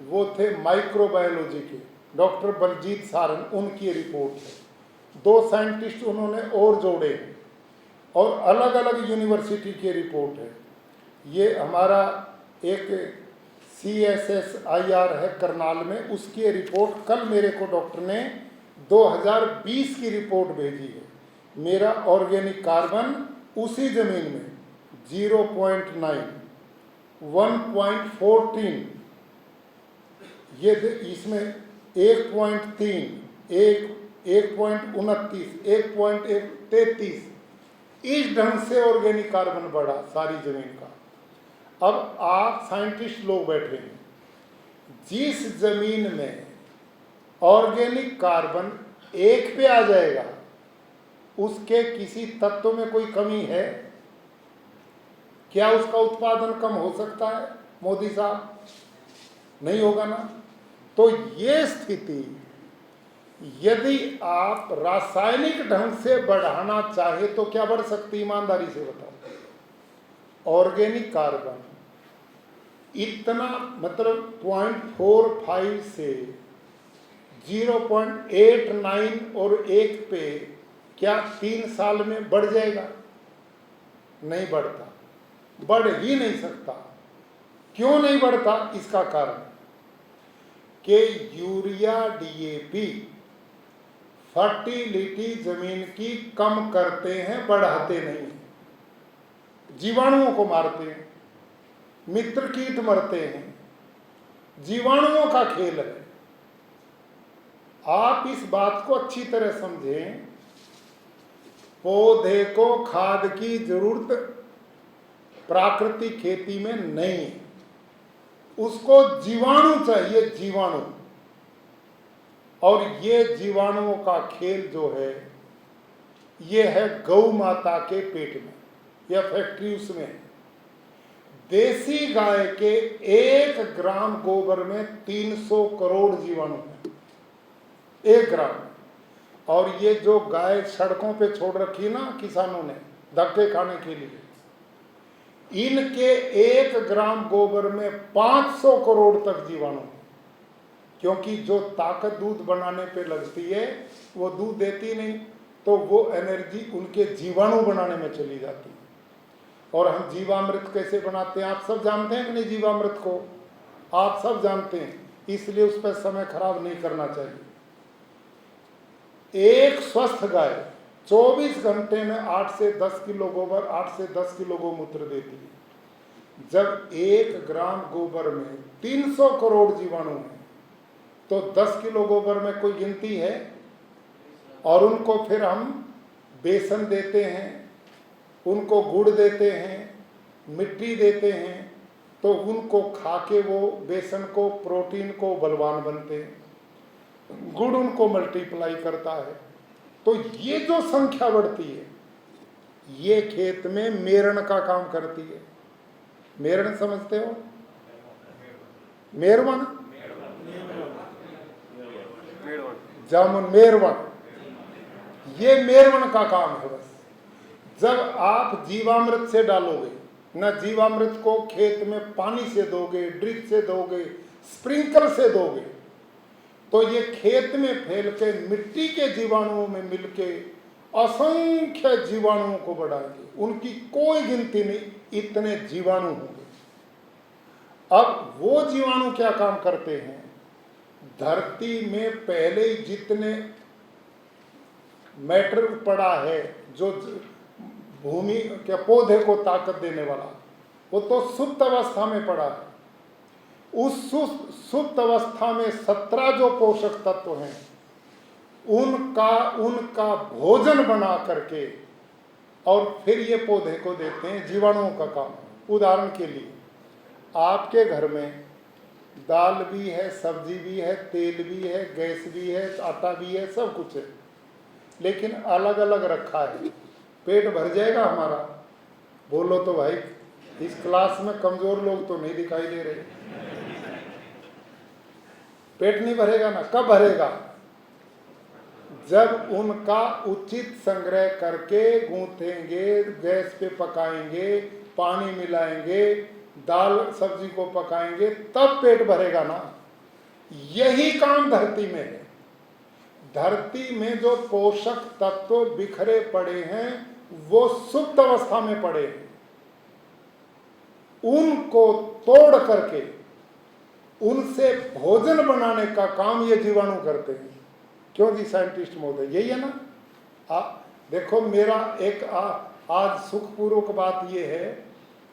वो थे माइक्रोबायोलॉजी के, डॉक्टर बलजीत सारन, उनकी रिपोर्ट है। 2 साइंटिस्ट उन्होंने और जोड़े हैं, और अलग अलग यूनिवर्सिटी की रिपोर्ट है। ये हमारा एक CSSIR है करनाल में, उसकी रिपोर्ट कल मेरे को डॉक्टर ने 2020 की रिपोर्ट भेजी है। मेरा ऑर्गेनिक कार्बन उसी जमीन में 0.9, 1.14, ये इसमें 1.3, 1.29, 1.33, इस ढंग से ऑर्गेनिक कार्बन बढ़ा सारी जमीन का। अब आप साइंटिस्ट लोग बैठे हैं, जिस जमीन में ऑर्गेनिक कार्बन 1 पे आ जाएगा, उसके किसी तत्व में कोई कमी है क्या? उसका उत्पादन कम हो सकता है मोदी साहब? नहीं होगा ना। तो ये स्थिति, यदि आप रासायनिक ढंग से बढ़ाना चाहे तो क्या बढ़ सकती, ईमानदारी से बताओ? ऑर्गेनिक कार्बन इतना, मतलब 0.45 से 0.89 और 1 पे क्या 3 साल में बढ़ जाएगा? नहीं बढ़ता, बढ़ ही नहीं सकता। क्यों नहीं बढ़ता? इसका कारण कि यूरिया DAP फर्टिलिटी जमीन की कम करते हैं, बढ़ाते नहीं। जीवाणुओं को मारते हैं, मित्र कीट मरते हैं, जीवाणुओं का खेल है। आप इस बात को अच्छी तरह समझें, पौधे को खाद की जरूरत प्राकृतिक खेती में नहीं है, उसको जीवाणु चाहिए, जीवाणु। और ये जीवाणुओं का खेल जो है, ये है गौ माता के पेट में या फैक्ट्री उसमें। देसी गाय के 1 ग्राम गोबर में 300 करोड़ जीवाणु हैं, 1 ग्राम। और ये जो गाय सड़कों पे छोड़ रखी ना किसानों ने धक्के खाने के लिए, इनके 1 ग्राम गोबर में 500 करोड़ तक जीवाणु, क्योंकि जो ताकत दूध बनाने पे लगती है वो दूध देती नहीं, तो वो एनर्जी उनके जीवाणु बनाने में चली जाती है। और हम जीवामृत कैसे बनाते हैं आप सब जानते हैं कि नहीं? जीवामृत को आप सब जानते हैं, इसलिए उस पर समय खराब नहीं करना चाहिए। एक स्वस्थ गाय 24 घंटे में 8 से 10 किलो गोबर, 8 से 10 किलो गोमूत्र देती है। जब 1 ग्राम गोबर में 300 करोड़ जीवाणु हैं, तो 10 किलो गोबर में कोई गिनती है? और उनको फिर हम बेसन देते हैं, उनको गुड़ देते हैं, मिट्टी देते हैं, तो उनको खा के वो बेसन को, प्रोटीन को बलवान बनते हैं, गुड़ उनको मल्टीप्लाई करता है। तो ये जो संख्या बढ़ती है, ये खेत में मेरण का काम करती है। मेरण समझते हो? मेरवन, जामुन, मेरवन, ये मेरवन का काम है। बस जब आप जीवामृत से डालोगे ना, जीवामृत को खेत में पानी से दोगे, ड्रिप से दोगे, स्प्रिंकल से दोगे, तो ये खेत में फैल के मिट्टी के जीवाणुओं में मिलके असंख्य जीवाणुओं को बढ़ाएंगे। उनकी कोई गिनती नहीं, इतने जीवाणु होंगे। अब वो जीवाणु क्या काम करते हैं? धरती में पहले ही जितने मैटर पड़ा है, जो भूमि के पौधे को ताकत देने वाला, वो तो सुप्त अवस्था में पड़ा है। उस सुप्त अवस्था में 17 जो पोषक तत्व हैं, उनका भोजन बना करके और फिर ये पौधे को देते हैं। जीवाणुओं का काम। उदाहरण के लिए, आपके घर में दाल भी है, सब्जी भी है, तेल भी है, गैस भी है, आटा भी है, सब कुछ है, लेकिन अलग अलग रखा है। पेट भर जाएगा हमारा? बोलो तो भाई, इस क्लास में कमजोर लोग तो नहीं दिखाई दे रहे। पेट नहीं भरेगा ना। कब भरेगा? जब उनका उचित संग्रह करके गूंथेंगे, गैस पे पकाएंगे, पानी मिलाएंगे, दाल सब्जी को पकाएंगे, तब पेट भरेगा ना। यही काम धरती में है। धरती में जो पोषक तत्व बिखरे पड़े हैं, वो सुप्त अवस्था में पड़े हैं। उनको तोड़ करके उनसे भोजन बनाने का काम ये जीवाणु करते हैं। क्यों जी साइंटिस्ट महोदय, यही है ना? देखो, मेरा एक आज सुखपूर्वक बात ये है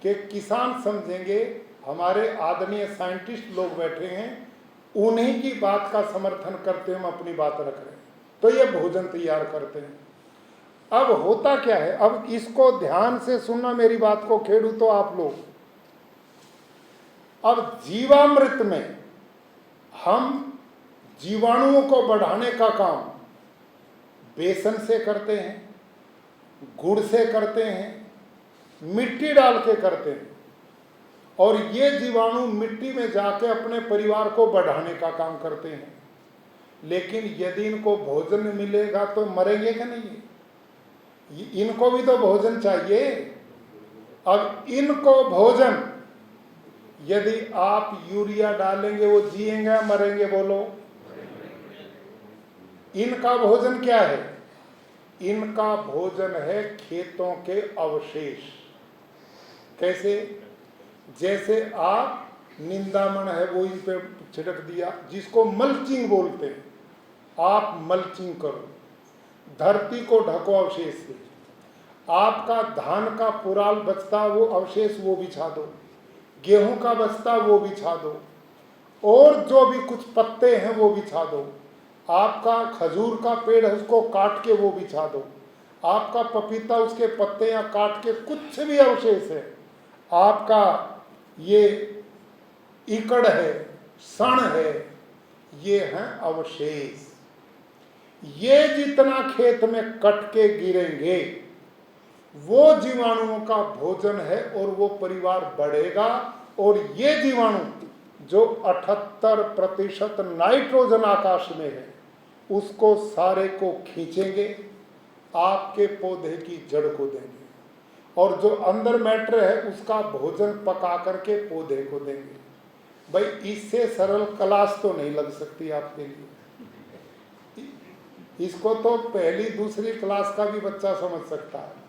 कि किसान समझेंगे हमारे आदरणीय साइंटिस्ट लोग बैठे हैं, उन्हीं की बात का समर्थन करते हम अपनी बात रख रहे हैं, तो ये भोजन तैयार करते हैं। अब होता क्या है, अब इसको ध्यान से सुनना, मेरी बात को खेड़ू तो आप लोग। अब जीवामृत में हम जीवाणुओं को बढ़ाने का काम बेसन से करते हैं, गुड़ से करते हैं, मिट्टी डाल के करते हैं, और ये जीवाणु मिट्टी में जाके अपने परिवार को बढ़ाने का काम करते हैं। लेकिन यदि इनको भोजन मिलेगा तो मरेंगे क्या? नहीं, इनको भी तो भोजन चाहिए। अब इनको भोजन, यदि आप यूरिया डालेंगे, वो जिएंगे मरेंगे? बोलो। इनका भोजन क्या है? इनका भोजन है खेतों के अवशेष। कैसे? जैसे आप निंदामण है वो इन पे छिड़क दिया, जिसको मल्चिंग बोलते हैं। आप मल्चिंग करो, धरती को ढको अवशेष से। आपका धान का पुराल बचता वो अवशेष, वो बिछा दो। गेहूं का बचता वो बिछा दो, और जो भी कुछ पत्ते हैं वो बिछा दो। आपका खजूर का पेड़ है, उसको काट के वो बिछा दो। आपका पपीता, उसके पत्ते या काट के, कुछ भी अवशेष है। आपका ये इकड़ है, सण है, ये हैं अवशेष। ये जितना खेत में कट के गिरेंगे, वो जीवाणुओं का भोजन है, और वो परिवार बढ़ेगा। और ये जीवाणु जो 78% नाइट्रोजन आकाश में है, उसको सारे को खींचेंगे, आपके पौधे की जड़ को देंगे, और जो अंदर मैटर है उसका भोजन पका करके पौधे को देंगे। भाई, इससे सरल क्लास तो नहीं लग सकती आपके लिए। इसको तो पहली दूसरी क्लास का भी बच्चा समझ सकता है।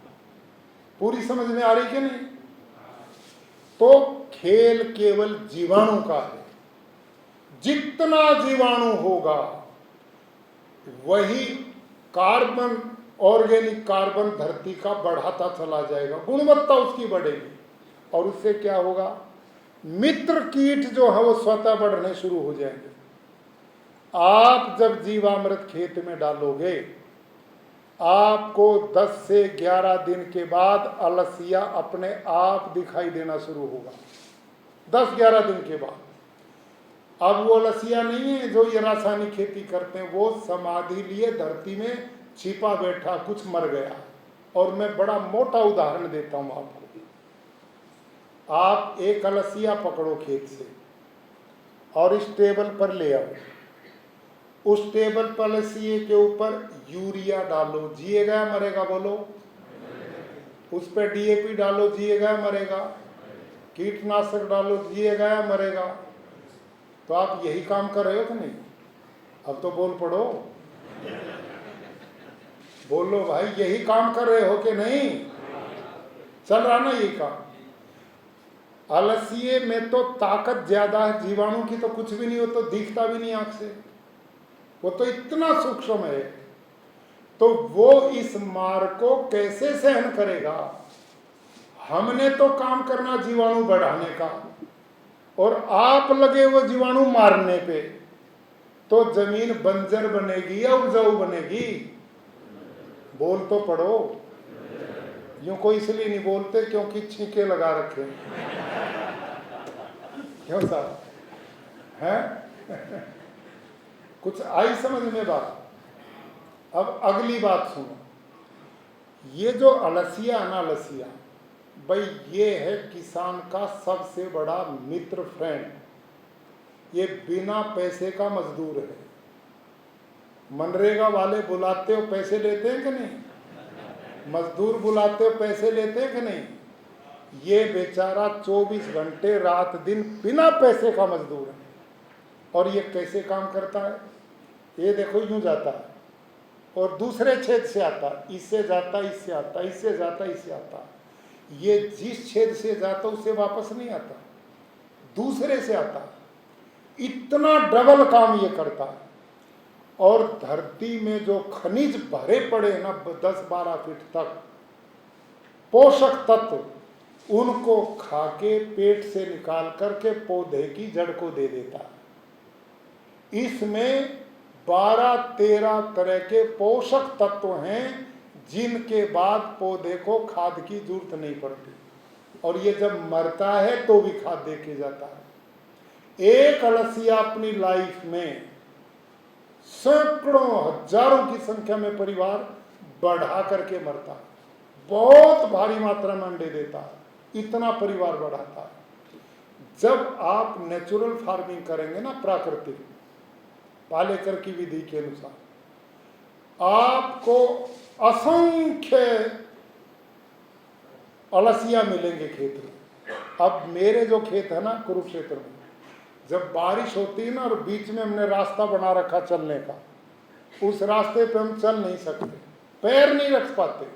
पूरी समझ में आ रही कि नहीं? तो खेल केवल जीवाणु का है। जितना जीवाणु होगा, वही कार्बन, ऑर्गेनिक कार्बन धरती का बढ़ाता चला जाएगा, गुणवत्ता उसकी बढ़ेगी। और उससे क्या होगा, मित्र कीट जो है वो स्वतः बढ़ने शुरू हो जाएंगे। आप जब जीवामृत खेत में डालोगे, आपको 10 से 11 दिन के बाद अलसिया अपने आप दिखाई देना शुरू होगा। 10-11 दिन के बाद। अब वो अलसिया नहीं है जो ये रासायनिक खेती करते हैं, वो समाधि लिए धरती में छिपा बैठा, कुछ मर गया। और मैं बड़ा मोटा उदाहरण देता हूं आपको। आप एक अलसिया पकड़ो खेत से और इस टेबल पर ले आओ, उस टेबल पर अलसिए के ऊपर यूरिया डालो, जिएगा या मरेगा बोलो? उस पर डीएपी डालो, जिएगा या मरेगा? कीटनाशक डालो, जिएगा या मरेगा? तो आप यही काम कर रहे हो कि नहीं? अब तो बोल पड़ो, बोलो भाई, यही काम कर रहे हो कि नहीं? चल रहा ना यही काम? अलसिए में तो ताकत ज्यादा है, जीवाणु की तो कुछ भी नहीं हो, तो दिखता भी नहीं आंख से, वो तो इतना सूक्ष्म है। तो वो इस मार को कैसे सहन करेगा? हमने तो काम करना जीवाणु बढ़ाने का, और आप लगे वो जीवाणु मारने पे, तो जमीन बंजर बनेगी या उपजाऊ बनेगी? बोल तो पड़ो। यूं कोई इसलिए नहीं बोलते क्योंकि छींके लगा रखे, क्यों साहब हैं? कुछ आई समझ में बात? अब अगली बात सुनो। ये जो अलसिया ना, अलसिया भाई, ये है किसान का सबसे बड़ा मित्र, फ्रेंड। ये बिना पैसे का मजदूर है। मनरेगा वाले बुलाते हो, पैसे लेते हैं कि नहीं? मजदूर बुलाते हो, पैसे लेते हैं कि नहीं? ये बेचारा 24 घंटे रात दिन बिना पैसे का मजदूर है। और ये कैसे काम करता है? ये देखो, यूं जाता है और दूसरे छेद से आता, इससे जाता, इससे आता, इससे जाता, इससे आता। ये जिस छेद से जाता उससे वापस नहीं आता, दूसरे से आता। इतना डबल काम ये करता है। और धरती में जो खनिज भरे पड़े ना 10-12 फीट तक, पोषक तत्व, उनको खाके पेट से निकाल करके पौधे की जड़ को दे देता है। इसमें 12-13 तरह के पोषक तत्व हैं जिनके बाद पौधे को खाद की जरूरत नहीं पड़ती, और ये जब मरता है तो भी खाद दे के जाता है। एक अलसिया अपनी लाइफ में सैकड़ों हजारों की संख्या में परिवार बढ़ा करके मरता है, बहुत भारी मात्रा में अंडे देता है, इतना परिवार बढ़ाता है। जब आप नेचुरल फार्मिंग करेंगे ना, प्राकृतिक पालेकर की विधि के अनुसार, आपको असंख्य अलसिया मिलेंगे खेत में। अब मेरे जो खेत है ना कुरुक्षेत्र में, जब बारिश होती है ना और बीच में हमने रास्ता बना रखा चलने का, उस रास्ते पे हम चल नहीं सकते, पैर नहीं रख पाते,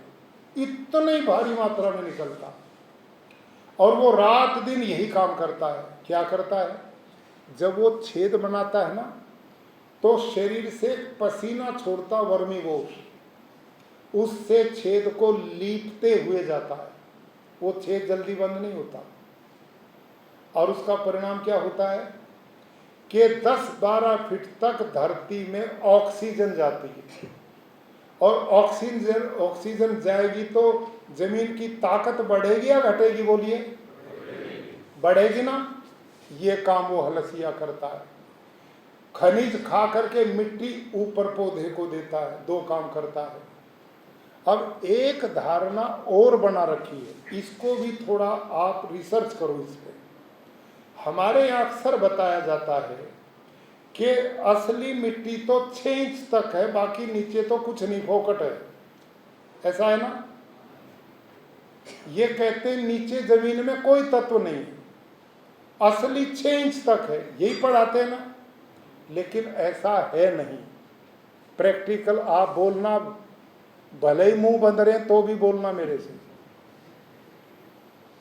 इतनी भारी मात्रा में निकलता। और वो रात दिन यही काम करता है। क्या करता है? जब वो छेद बनाता है ना, तो शरीर से पसीना छोड़ता वर्मी वोश, उससे छेद को लीपते हुए जाता है। वो छेद जल्दी बंद नहीं होता, और उसका परिणाम क्या होता है कि 10-12 फीट तक धरती में ऑक्सीजन जाती है, और ऑक्सीजन जाएगी तो जमीन की ताकत बढ़ेगी या घटेगी? बोलिए, बढ़ेगी ना। ये काम वो हलसिया करता है। खनिज खा करके मिट्टी ऊपर पौधे को देता है, 2 काम करता है। अब एक धारणा और बना रखी है, इसको भी थोड़ा आप रिसर्च करो इस पे। हमारे यहाँ अक्सर बताया जाता है कि असली मिट्टी तो 6 इंच तक है, बाकी नीचे तो कुछ नहीं, फोकट है। ऐसा है ना? ये कहते हैं नीचे जमीन में कोई तत्व नहीं, असली 6 इंच तक है, यही पढ़ाते हैं ना। लेकिन ऐसा है नहीं। प्रैक्टिकल आप बोलना, भले ही मुंह बंद रहे तो भी बोलना मेरे से।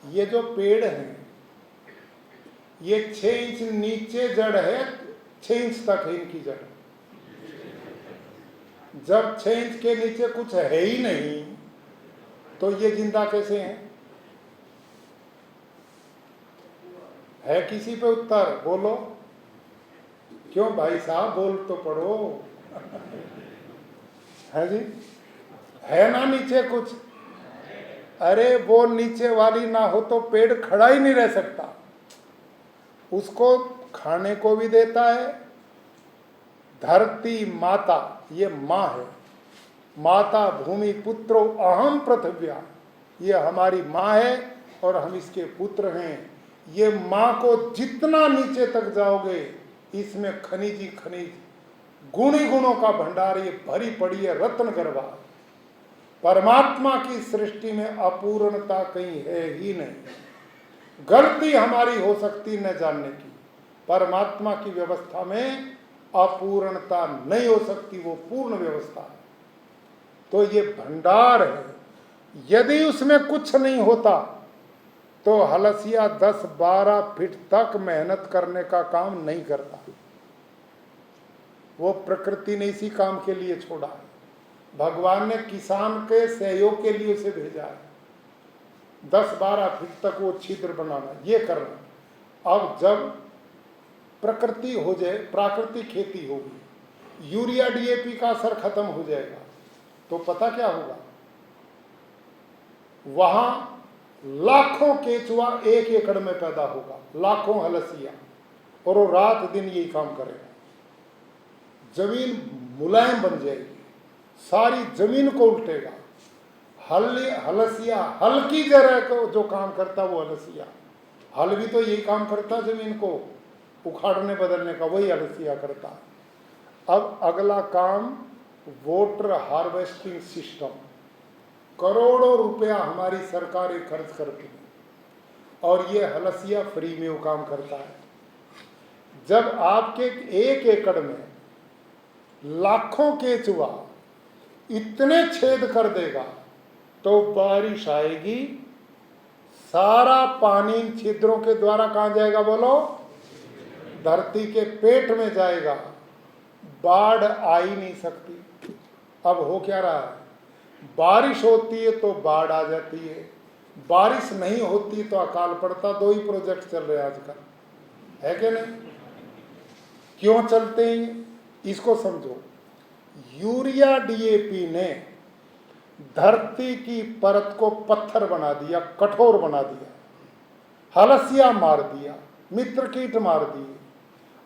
ये जो पेड़ हैं, ये 6 इंच नीचे जड़ है, 6 इंच तक है इनकी जड़। जब 6 इंच के नीचे कुछ है ही नहीं, तो ये जिंदा कैसे हैं? है किसी पे उत्तर? बोलो। क्यों भाई साहब, बोल तो पड़ो। है जी? है ना नीचे कुछ? अरे वो नीचे वाली ना हो तो पेड़ खड़ा ही नहीं रह सकता। उसको खाने को भी देता है। धरती माता, ये माँ है। माता भूमि पुत्रो अहम पृथिव्या, ये हमारी माँ है और हम इसके पुत्र हैं। ये माँ को जितना नीचे तक जाओगे, इसमें खनिज ही खनिज, गुणी गुणों का भंडार ये भरी पड़ी है, रत्न गर्भा। परमात्मा की सृष्टि में अपूर्णता कहीं है ही नहीं। गलती हमारी हो सकती न जानने की, परमात्मा की व्यवस्था में अपूर्णता नहीं हो सकती, वो पूर्ण व्यवस्था है। तो ये भंडार है। यदि उसमें कुछ नहीं होता तो हलसिया 10-12 फीट तक मेहनत करने का काम नहीं करता। वो प्रकृति ने इसी काम के लिए छोड़ा है। भगवान ने किसान के सहयोग के लिए उसे भेजा है। 10-12 फीट तक वो छिद्र बनाना, ये करना। अब जब प्रकृति हो जाए, प्राकृतिक खेती होगी, यूरिया डीएपी का असर खत्म हो जाएगा, तो पता क्या होगा? वहां लाखों केचुआ 1 एकड़ में पैदा होगा, लाखों हलसिया, और वो रात दिन यही काम करेगा। जमीन मुलायम बन जाएगी, सारी जमीन को उल्टेगा। हलसिया हल की जगह को जो काम करता वो हलसिया, हल भी तो यही काम करता, जमीन को उखाड़ने बदलने का, वही हलसिया करता। अब अगला काम वाटर हार्वेस्टिंग सिस्टम, करोड़ों रुपया हमारी सरकारें खर्च करती है और ये हलसिया फ्री में वो काम करता है। जब आपके 1 एकड़ में लाखों केचुआ इतने छेद कर देगा तो बारिश आएगी, सारा पानी इन छिद्रों के द्वारा कहां जाएगा? बोलो, धरती के पेट में जाएगा। बाढ़ आ ही नहीं सकती। अब हो क्या रहा है? बारिश होती है तो बाढ़ आ जाती है, बारिश नहीं होती तो अकाल पड़ता। 2 ही प्रोजेक्ट चल रहे हैं आजकल, है कि नहीं? क्यों चलते हैं इसको समझो। यूरिया डीएपी ने धरती की परत को पत्थर बना दिया, कठोर बना दिया, हलसिया मार दिया, मित्र कीट मार दिए।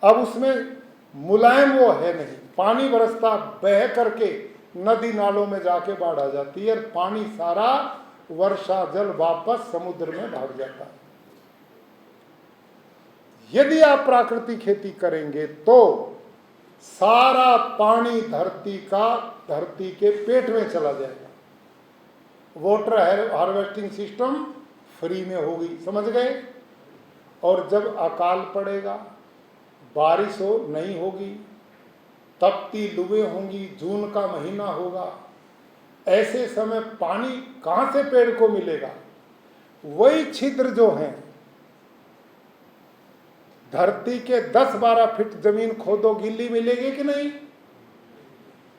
अब उसमें मुलायम वो है नहीं, पानी बरसता, बह करके नदी नालों में जाके बाढ़ आ जाती है, पानी सारा वर्षा जल वापस समुद्र में भाग जाता है। यदि आप प्राकृतिक खेती करेंगे तो सारा पानी धरती के पेट में चला जाएगा। वाटर हार्वेस्टिंग सिस्टम फ्री में होगी, समझ गए? और जब अकाल पड़ेगा, बारिश नहीं होगी, तपती लुएं होंगी, जून का महीना होगा, ऐसे समय पानी कहां से पेड़ को मिलेगा? वही छिद्र जो हैं, धरती के 10-12 फीट जमीन खोदो, गिल्ली मिलेगी कि नहीं?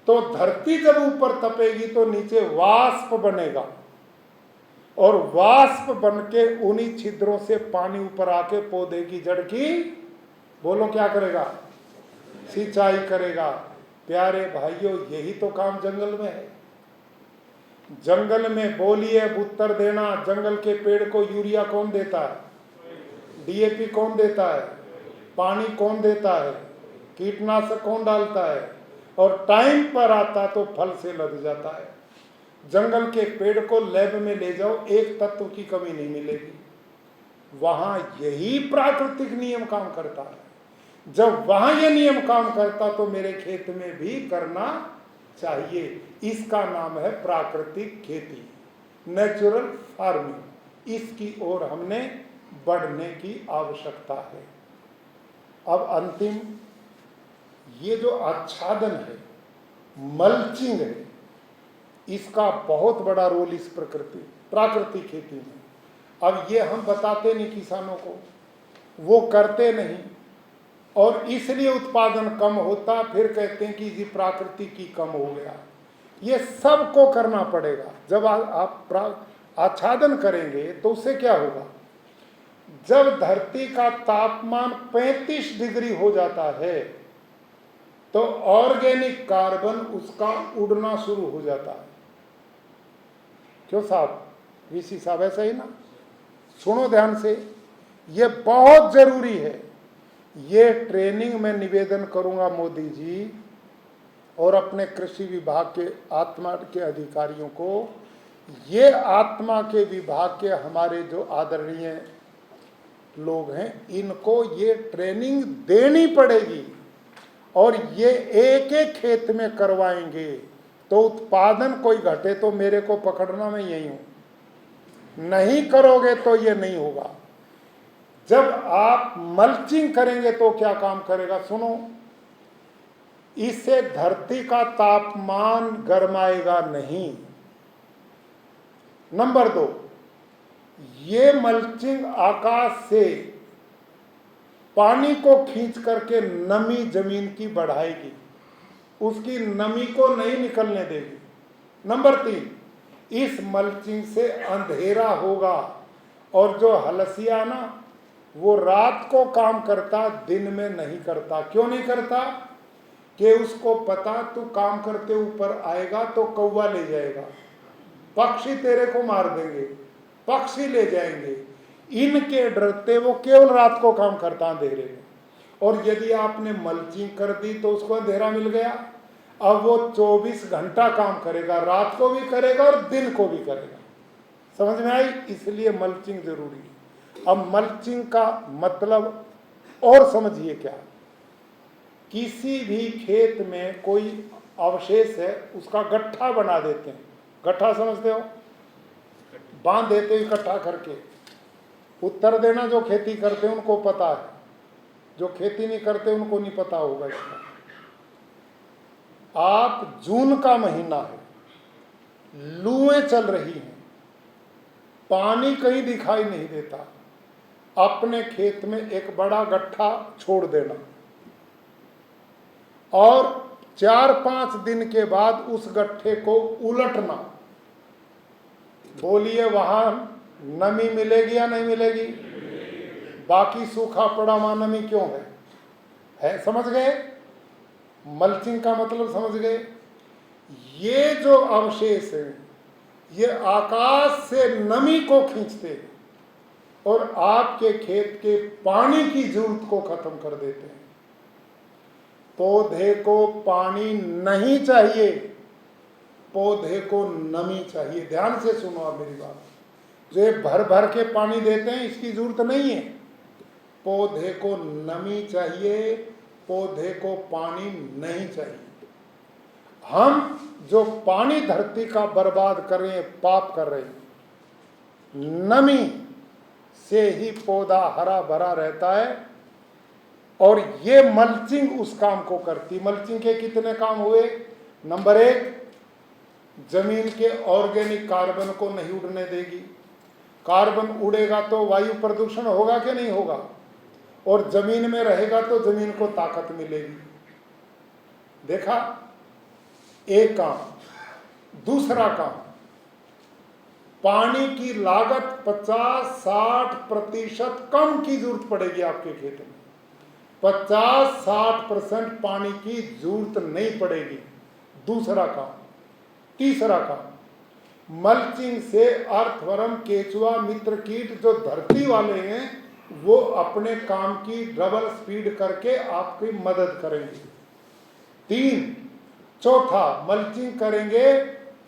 तो धरती जब ऊपर तपेगी तो नीचे वाष्प बनेगा, और वाष्प बन के उन्हीं छिद्रों से पानी ऊपर आके पौधे की जड़ की, बोलो क्या करेगा? सिंचाई करेगा। प्यारे भाइयों, यही तो काम जंगल में है। जंगल में बोलिए उत्तर देना, जंगल के पेड़ को यूरिया कौन देता है? डीएपी कौन देता है? पानी कौन देता है? कीटनाशक कौन डालता है? और टाइम पर आता तो फल से लद जाता है। जंगल के पेड़ को लैब में ले जाओ, एक तत्व की कमी नहीं मिलेगी। वहां यही प्राकृतिक नियम काम करता है। जब वहां ये नियम काम करता तो मेरे खेत में भी करना चाहिए। इसका नाम है प्राकृतिक खेती, नेचुरल फार्मिंग। इसकी ओर हमने बढ़ने की आवश्यकता है। अब अंतिम, ये जो आच्छादन है, मल्चिंग है, इसका बहुत बड़ा रोल इस प्राकृतिक खेती में। अब ये हम बताते नहीं किसानों को, वो करते नहीं, और इसलिए उत्पादन कम होता। फिर कहते हैं कि जी प्राकृतिक की कम हो गया। ये सबको करना पड़ेगा। जब आप आच्छादन करेंगे तो उससे क्या होगा? जब धरती का तापमान 35 डिग्री हो जाता है तो ऑर्गेनिक कार्बन उसका उड़ना शुरू हो जाता है। क्यों साहब, वीसी साहब, ऐसा ही ना? सुनो ध्यान से, ये बहुत जरूरी है। ये ट्रेनिंग मैं निवेदन करूंगा मोदी जी और अपने कृषि विभाग के आत्मा के अधिकारियों को। ये आत्मा के विभाग के हमारे जो आदरणीय लोग हैं, इनको ये ट्रेनिंग देनी पड़ेगी और ये एक एक खेत में करवाएंगे तो उत्पादन कोई घटे तो मेरे को पकड़ना, मैं यही हूं। नहीं करोगे तो ये नहीं होगा। जब आप मल्चिंग करेंगे तो क्या काम करेगा, सुनो। इससे धरती का तापमान गर्माएगा नहीं। नंबर 2, ये मल्चिंग आकाश से पानी को खींच करके नमी जमीन की बढ़ाएगी, उसकी नमी को नहीं निकलने देगी। नंबर 3, इस मल्चिंग से अंधेरा होगा और जो हलसिया ना, वो रात को काम करता, दिन में नहीं करता। क्यों नहीं करता? कि उसको पता तू काम करते ऊपर आएगा तो कौवा ले जाएगा, पक्षी तेरे को मार देंगे, पक्षी ले जाएंगे। इनके डरते वो केवल रात को काम करता अंधेरे में। और यदि आपने मल्चिंग कर दी तो उसको अंधेरा मिल गया। अब वो 24 घंटा काम करेगा, रात को भी करेगा और दिन को भी करेगा। समझ में आई? इसलिए मल्चिंग जरूरी है। अब मल्चिंग का मतलब और समझिए क्या। किसी भी खेत में कोई अवशेष है, उसका गट्ठा बना देते हैं। गट्ठा समझते हो? बांध देते हो इकट्ठा करके। उत्तर देना, जो खेती करते हैं उनको पता है, जो खेती नहीं करते उनको नहीं पता होगा इसका। आप, जून का महीना है, लूएं चल रही हैं, पानी कहीं दिखाई नहीं देता, अपने खेत में एक बड़ा गट्ठा छोड़ देना और 4-5 दिन के बाद उस गट्ठे को उलटना। बोलिए, वहां नमी मिलेगी या नहीं मिलेगी? बाकी सूखा पड़ा वहां नमी क्यों है? समझ गए? मल्चिंग का मतलब समझ गए? ये जो अवशेष हैं, ये आकाश से नमी को खींचते हैं और आपके खेत के पानी की जरूरत को खत्म कर देते हैं। पौधे को पानी नहीं चाहिए, पौधे को नमी चाहिए। ध्यान से सुनो आप मेरी बात। जो भर भर के पानी देते हैं, इसकी जरूरत नहीं है। पौधे को नमी चाहिए, पौधे को पानी नहीं चाहिए। हम जो पानी धरती का बर्बाद कर रहे हैं, पाप कर रहे हैं। नमी से ही पौधा हरा भरा रहता है और ये मल्चिंग उस काम को करती। मल्चिंग के कितने काम हुए? नंबर 1, जमीन के ऑर्गेनिक कार्बन को नहीं उड़ने देगी। कार्बन उड़ेगा तो वायु प्रदूषण होगा कि नहीं होगा? और जमीन में रहेगा तो जमीन को ताकत मिलेगी। देखा? एक काम। दूसरा काम, पानी की लागत 50-60% कम की जरूरत पड़ेगी आपके खेत में। 50-60% पानी की जरूरत नहीं पड़ेगी। दूसरा काम। तीसरा काम, मल्चिंग से अर्थवर्म, केचुआ, मित्र कीट जो धरती वाले हैं, वो अपने काम की डबल स्पीड करके आपकी मदद करेंगे। 3, चौथा, मल्चिंग करेंगे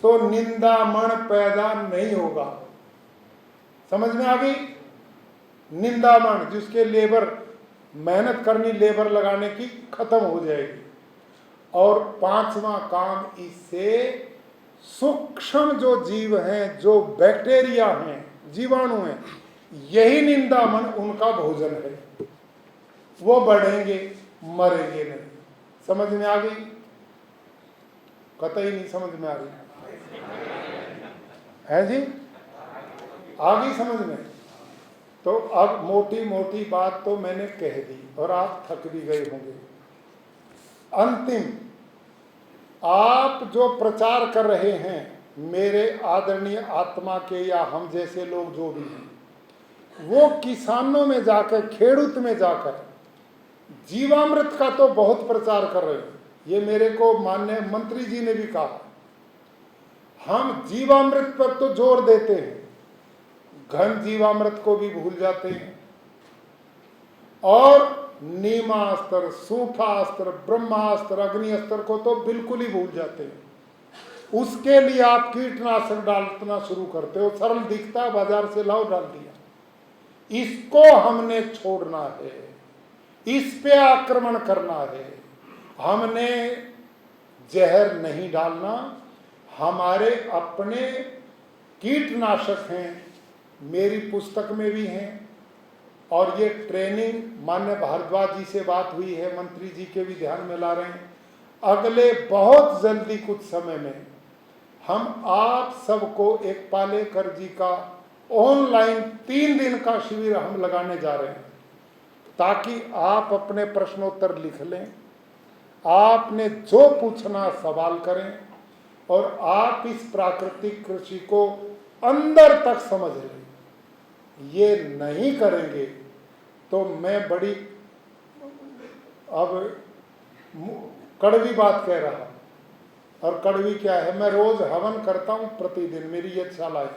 तो निंदामण पैदा नहीं होगा। समझ में आ गई? निंदामण, जिसके लेबर मेहनत करनी, लेबर लगाने की, खत्म हो जाएगी। और 5वां काम, इससे सूक्ष्म जो जीव हैं, जो बैक्टीरिया हैं, जीवाणु हैं, यही निंदामण उनका भोजन है। वो बढ़ेंगे, मरेंगे नहीं। समझ में आ गई? कतई नहीं समझ में आ रही है जी? आ गई समझ में? तो अब मोटी मोटी बात तो मैंने कह दी और आप थक भी गए होंगे। अंतिम, आप जो प्रचार कर रहे हैं, मेरे आदरणीय आत्मा के या हम जैसे लोग जो भी हैं, वो किसानों में जाकर, खेडूत में जाकर जीवामृत का तो बहुत प्रचार कर रहे हैं। ये मेरे को माननीय मंत्री जी ने भी कहा, हम जीवामृत पर तो जोर देते हैं, घन जीवामृत को भी भूल जाते हैं, और नीमास्त्र, सूफास्त्र, ब्रह्मास्त्र, अग्निस्त्र को तो बिल्कुल ही भूल जाते हैं। उसके लिए आप कीटनाशक डालना शुरू करते हो, सरल दिखता है, बाजार से लाओ, डाल दिया। इसको हमने छोड़ना है, इस पे आक्रमण करना है। हमने जहर नहीं डालना, हमारे अपने कीटनाशक हैं, मेरी पुस्तक में भी हैं, और ये ट्रेनिंग माननीय भारद्वाज जी से बात हुई है, मंत्री जी के भी ध्यान में ला रहे हैं। अगले बहुत जल्दी कुछ समय में हम आप सबको एक पालेकर जी का ऑनलाइन 3 दिन का शिविर हम लगाने जा रहे हैं, ताकि आप अपने प्रश्नोत्तर लिख लें, आपने जो पूछना सवाल करें, और आप इस प्राकृतिक कृषि को अंदर तक समझ लें। ये नहीं करेंगे तो मैं बड़ी अब कड़वी बात कह रहा, और कड़वी क्या है, मैं रोज हवन करता हूं प्रतिदिन, मेरी ये शाला है,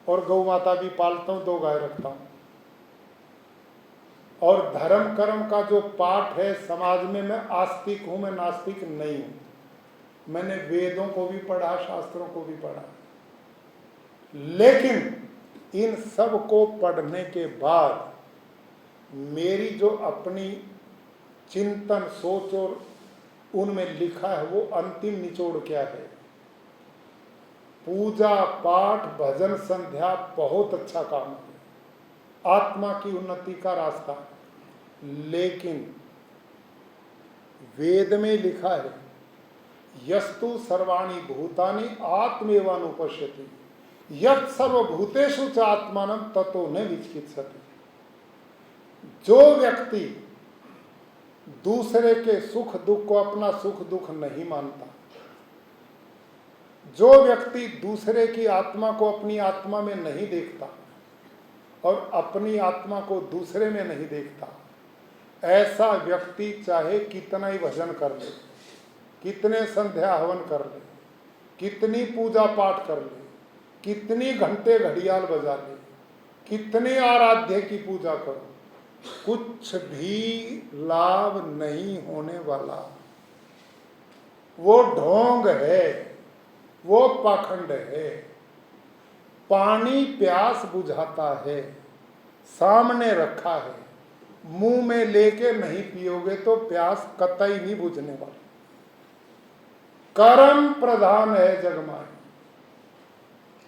और गौ माता भी पालता हूं, 2 गाय रखता हूं, और धर्म कर्म का जो पाठ है समाज में, मैं आस्तिक हूं, मैं नास्तिक नहीं हूं। मैंने वेदों को भी पढ़ा, शास्त्रों को भी पढ़ा, लेकिन इन सब को पढ़ने के बाद मेरी जो अपनी चिंतन, सोच और उनमें लिखा है, वो अंतिम निचोड़ क्या है। पूजा पाठ, भजन, संध्या बहुत अच्छा काम है, आत्मा की उन्नति का रास्ता, लेकिन वेद में लिखा है, यस्तु सर्वाणि भूतानि आत्मेवानुपश्यति यत् सर्वभूतेषु च आत्मानं ततो न विचिकित्सति। जो व्यक्ति दूसरे के सुख दुख को अपना सुख दुख नहीं मानता, जो व्यक्ति दूसरे की आत्मा को अपनी आत्मा में नहीं देखता और अपनी आत्मा को दूसरे में नहीं देखता, ऐसा व्यक्ति चाहे कितना ही भजन कर ले, कितने संध्या हवन कर ले, कितनी पूजा पाठ कर ले, कितनी घंटे घड़ियाल बजा ले, कितने आराध्य की पूजा करो, कुछ भी लाभ नहीं होने वाला। वो ढोंग है, वो पाखंड है। पानी प्यास बुझाता है, सामने रखा है, मुंह में लेके नहीं पियोगे तो प्यास कतई नहीं बुझने वाली। कर्म प्रधान है जगमाई,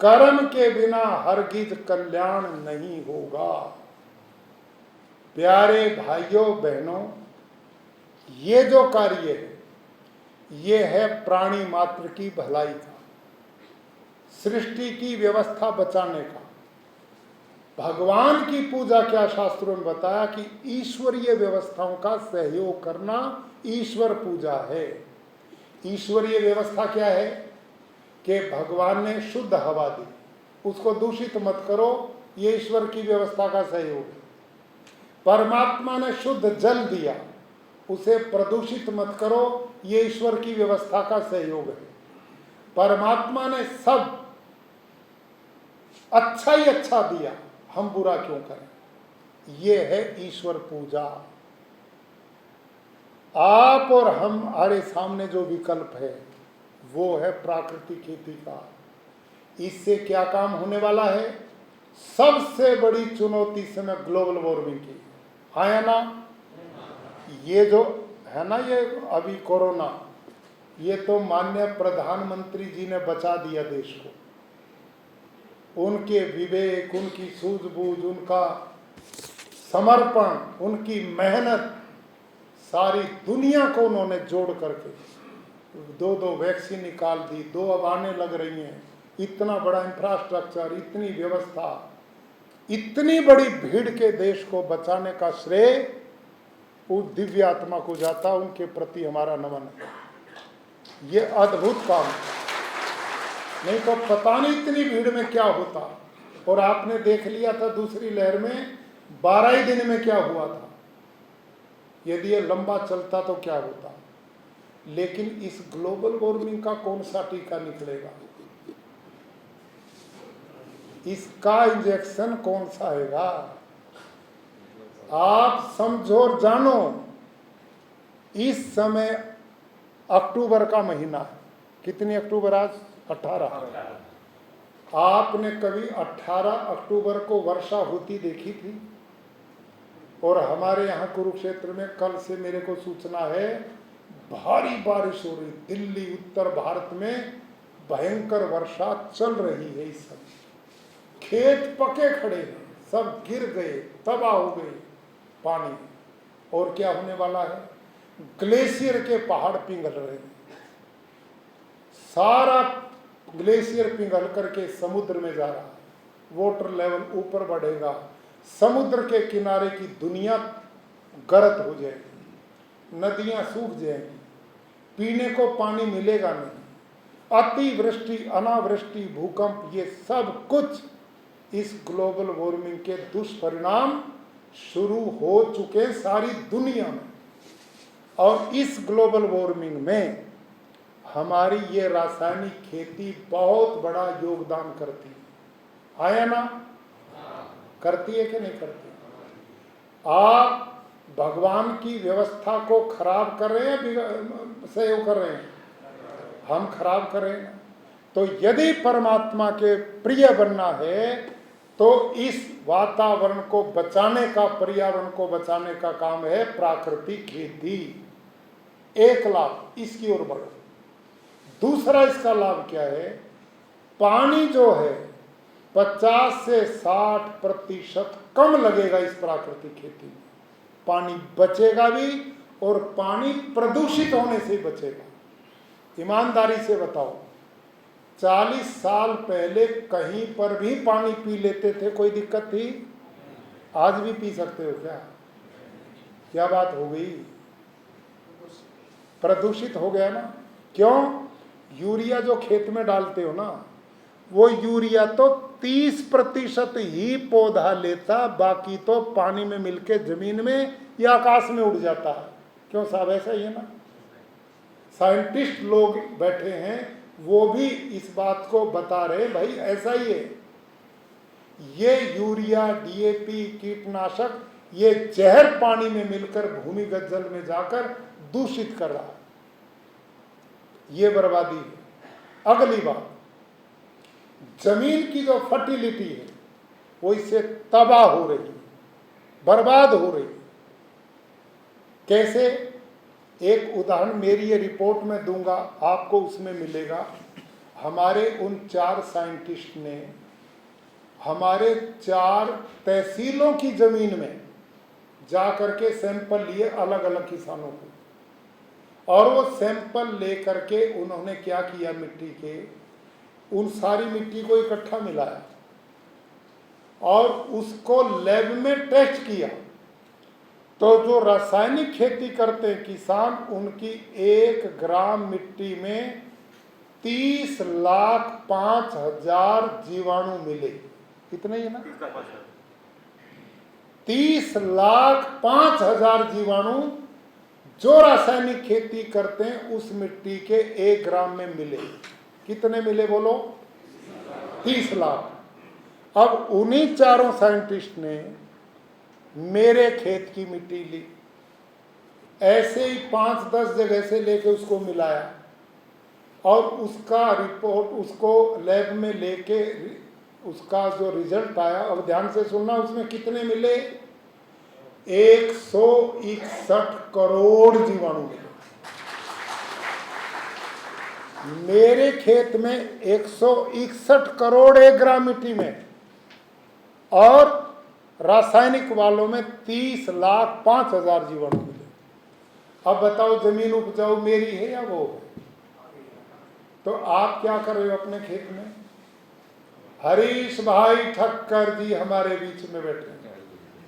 कर्म के बिना हरगिज कल्याण नहीं होगा। प्यारे भाइयों बहनों, ये जो कार्य है, ये है प्राणी मात्र की भलाई का, सृष्टि की व्यवस्था बचाने का। भगवान की पूजा क्या शास्त्रों में बताया कि ईश्वरीय व्यवस्थाओं का सहयोग करना ईश्वर पूजा है। ईश्वरीय व्यवस्था क्या है कि भगवान ने शुद्ध हवा दी, उसको दूषित मत करो, ये ईश्वर की व्यवस्था का सहयोग है। परमात्मा ने शुद्ध जल दिया, उसे प्रदूषित मत करो, ये ईश्वर की व्यवस्था का सहयोग है। परमात्मा ने सब अच्छा ही अच्छा दिया, हम बुरा क्यों करें? ये है ईश्वर पूजा। आप और हमारे सामने जो विकल्प है वो है प्राकृतिक खेती का। इससे क्या काम होने वाला है? सबसे बड़ी चुनौती समय ग्लोबल वार्मिंग की आया ना, ये जो है ना, ये अभी कोरोना, ये तो माननीय प्रधानमंत्री जी ने बचा दिया देश को। उनके विवेक, उनकी सूझबूझ, उनका समर्पण, उनकी मेहनत, सारी दुनिया को उन्होंने जोड़ करके 2 वैक्सीन निकाल दी, 2 अब आने लग रही हैं। इतना बड़ा इंफ्रास्ट्रक्चर, इतनी व्यवस्था, इतनी बड़ी भीड़ के देश को बचाने का श्रेय उस दिव्य आत्मा को जाता। उनके प्रति हमारा नमन है। ये अद्भुत काम है, नहीं तो पता नहीं इतनी भीड़ में क्या होता। और आपने देख लिया था दूसरी लहर में 12 ही दिन में क्या हुआ था। यदि ये लंबा चलता तो क्या होता। लेकिन इस ग्लोबल वार्मिंग का कौन सा टीका निकलेगा, इसका इंजेक्शन कौन सा आएगा। आप समझो और जानो, इस समय अक्टूबर का महीना है। कितनी अक्टूबर आज? 18। आपने कभी 18 अक्टूबर को वर्षा होती देखी थी? और हमारे यहाँ कुरुक्षेत्र में कल से मेरे को सूचना है भारी बारिश हो रही। दिल्ली, उत्तर भारत में भयंकर वर्षा चल रही है इस समय। खेत पके खड़े हैं, सब गिर गए, तबाह हो गए पानी। और क्या होने वाला है, ग्लेशियर के पहाड़ पिघल रहे हैं। सारा ग्लेशियर पिघल करके समुद्र में जा रहा है। वाटर लेवल ऊपर बढ़ेगा, समुद्र के किनारे की दुनिया गर्त हो जाएगी, नदियां सूख जाएंगी, पीने को पानी मिलेगा नहीं। अतिवृष्टि, अनावृष्टि, भूकंप, ये सब कुछ इस ग्लोबल वार्मिंग के दुष्परिणाम शुरू हो चुके सारी दुनिया में। और इस ग्लोबल वार्मिंग में हमारी ये रासायनिक खेती बहुत बड़ा योगदान करती है या ना? करती है कि नहीं करती? आप भगवान की व्यवस्था को खराब कर रहे हैं, सहयोग कर रहे हैं? हम खराब कर रहे हैं। तो यदि परमात्मा के प्रिय बनना है तो इस वातावरण को बचाने का, पर्यावरण को बचाने का काम है प्राकृतिक खेती। एक लाभ इसकी ओर बढ़ो। दूसरा इसका लाभ क्या है, पानी जो है 50 से 60% कम लगेगा इस प्राकृतिक खेती में। पानी बचेगा भी और पानी प्रदूषित होने से बचेगा। ईमानदारी से बताओ, 40 साल पहले कहीं पर भी पानी पी लेते थे, कोई दिक्कत थी? आज भी पी सकते हो क्या? क्या बात हो गई? प्रदूषित हो गया ना। क्यों? यूरिया जो खेत में डालते हो ना, वो यूरिया तो 30% ही पौधा लेता, बाकी तो पानी में मिलके जमीन में या आकाश में उड़ जाता है। क्यों साहब? ऐसा ही है ना। साइंटिस्ट लोग बैठे हैं, वो भी इस बात को बता रहे भाई ऐसा ही है। ये यूरिया, डीएपी, कीटनाशक, ये जहर पानी में मिलकर भूमिगत जल में जाकर दूषित कर रहा है। ये बर्बादी है। अगली बात, जमीन की जो फर्टिलिटी है वो इससे तबाह हो रही है, बर्बाद हो रही है। कैसे? एक उदाहरण मेरी ये रिपोर्ट में दूंगा, आपको उसमें मिलेगा। हमारे उन 4 साइंटिस्ट ने हमारे 4 तहसीलों की जमीन में जा करके सैंपल लिए अलग अलग किसानों को, और वो सैंपल लेकर के उन्होंने क्या किया, मिट्टी के उन सारी मिट्टी को इकट्ठा मिलाया और उसको लैब में टेस्ट किया। तो जो रासायनिक खेती करते हैं किसान, उनकी 1 ग्राम मिट्टी में 30,05,000 जीवाणु मिले। कितने ही है ना? 30,05,000 जीवाणु जो रासायनिक खेती करते हैं उस मिट्टी के 1 ग्राम में मिले। कितने मिले बोलो? 30 लाख। अब उन्हीं 4 साइंटिस्ट ने मेरे खेत की मिट्टी ली, ऐसे ही 5-10 जगह से लेके उसको मिलाया और उसका रिपोर्ट उसको लैब में लेके उसका जो रिजल्ट आया, अब ध्यान से सुनना, उसमें कितने मिले? 161 करोड़ जीवाणु मिले। मेरे खेत में 161 करोड़ 1 ग्राम मिट्टी में, और रासायनिक वालों में 30,05,000 जीवाणु मिले। अब बताओ जमीन उपजाऊ मेरी है या वो है? तो आप क्या कर रहे हो अपने खेत में? हरीश भाई ठक्कर जी हमारे बीच में बैठे हैं,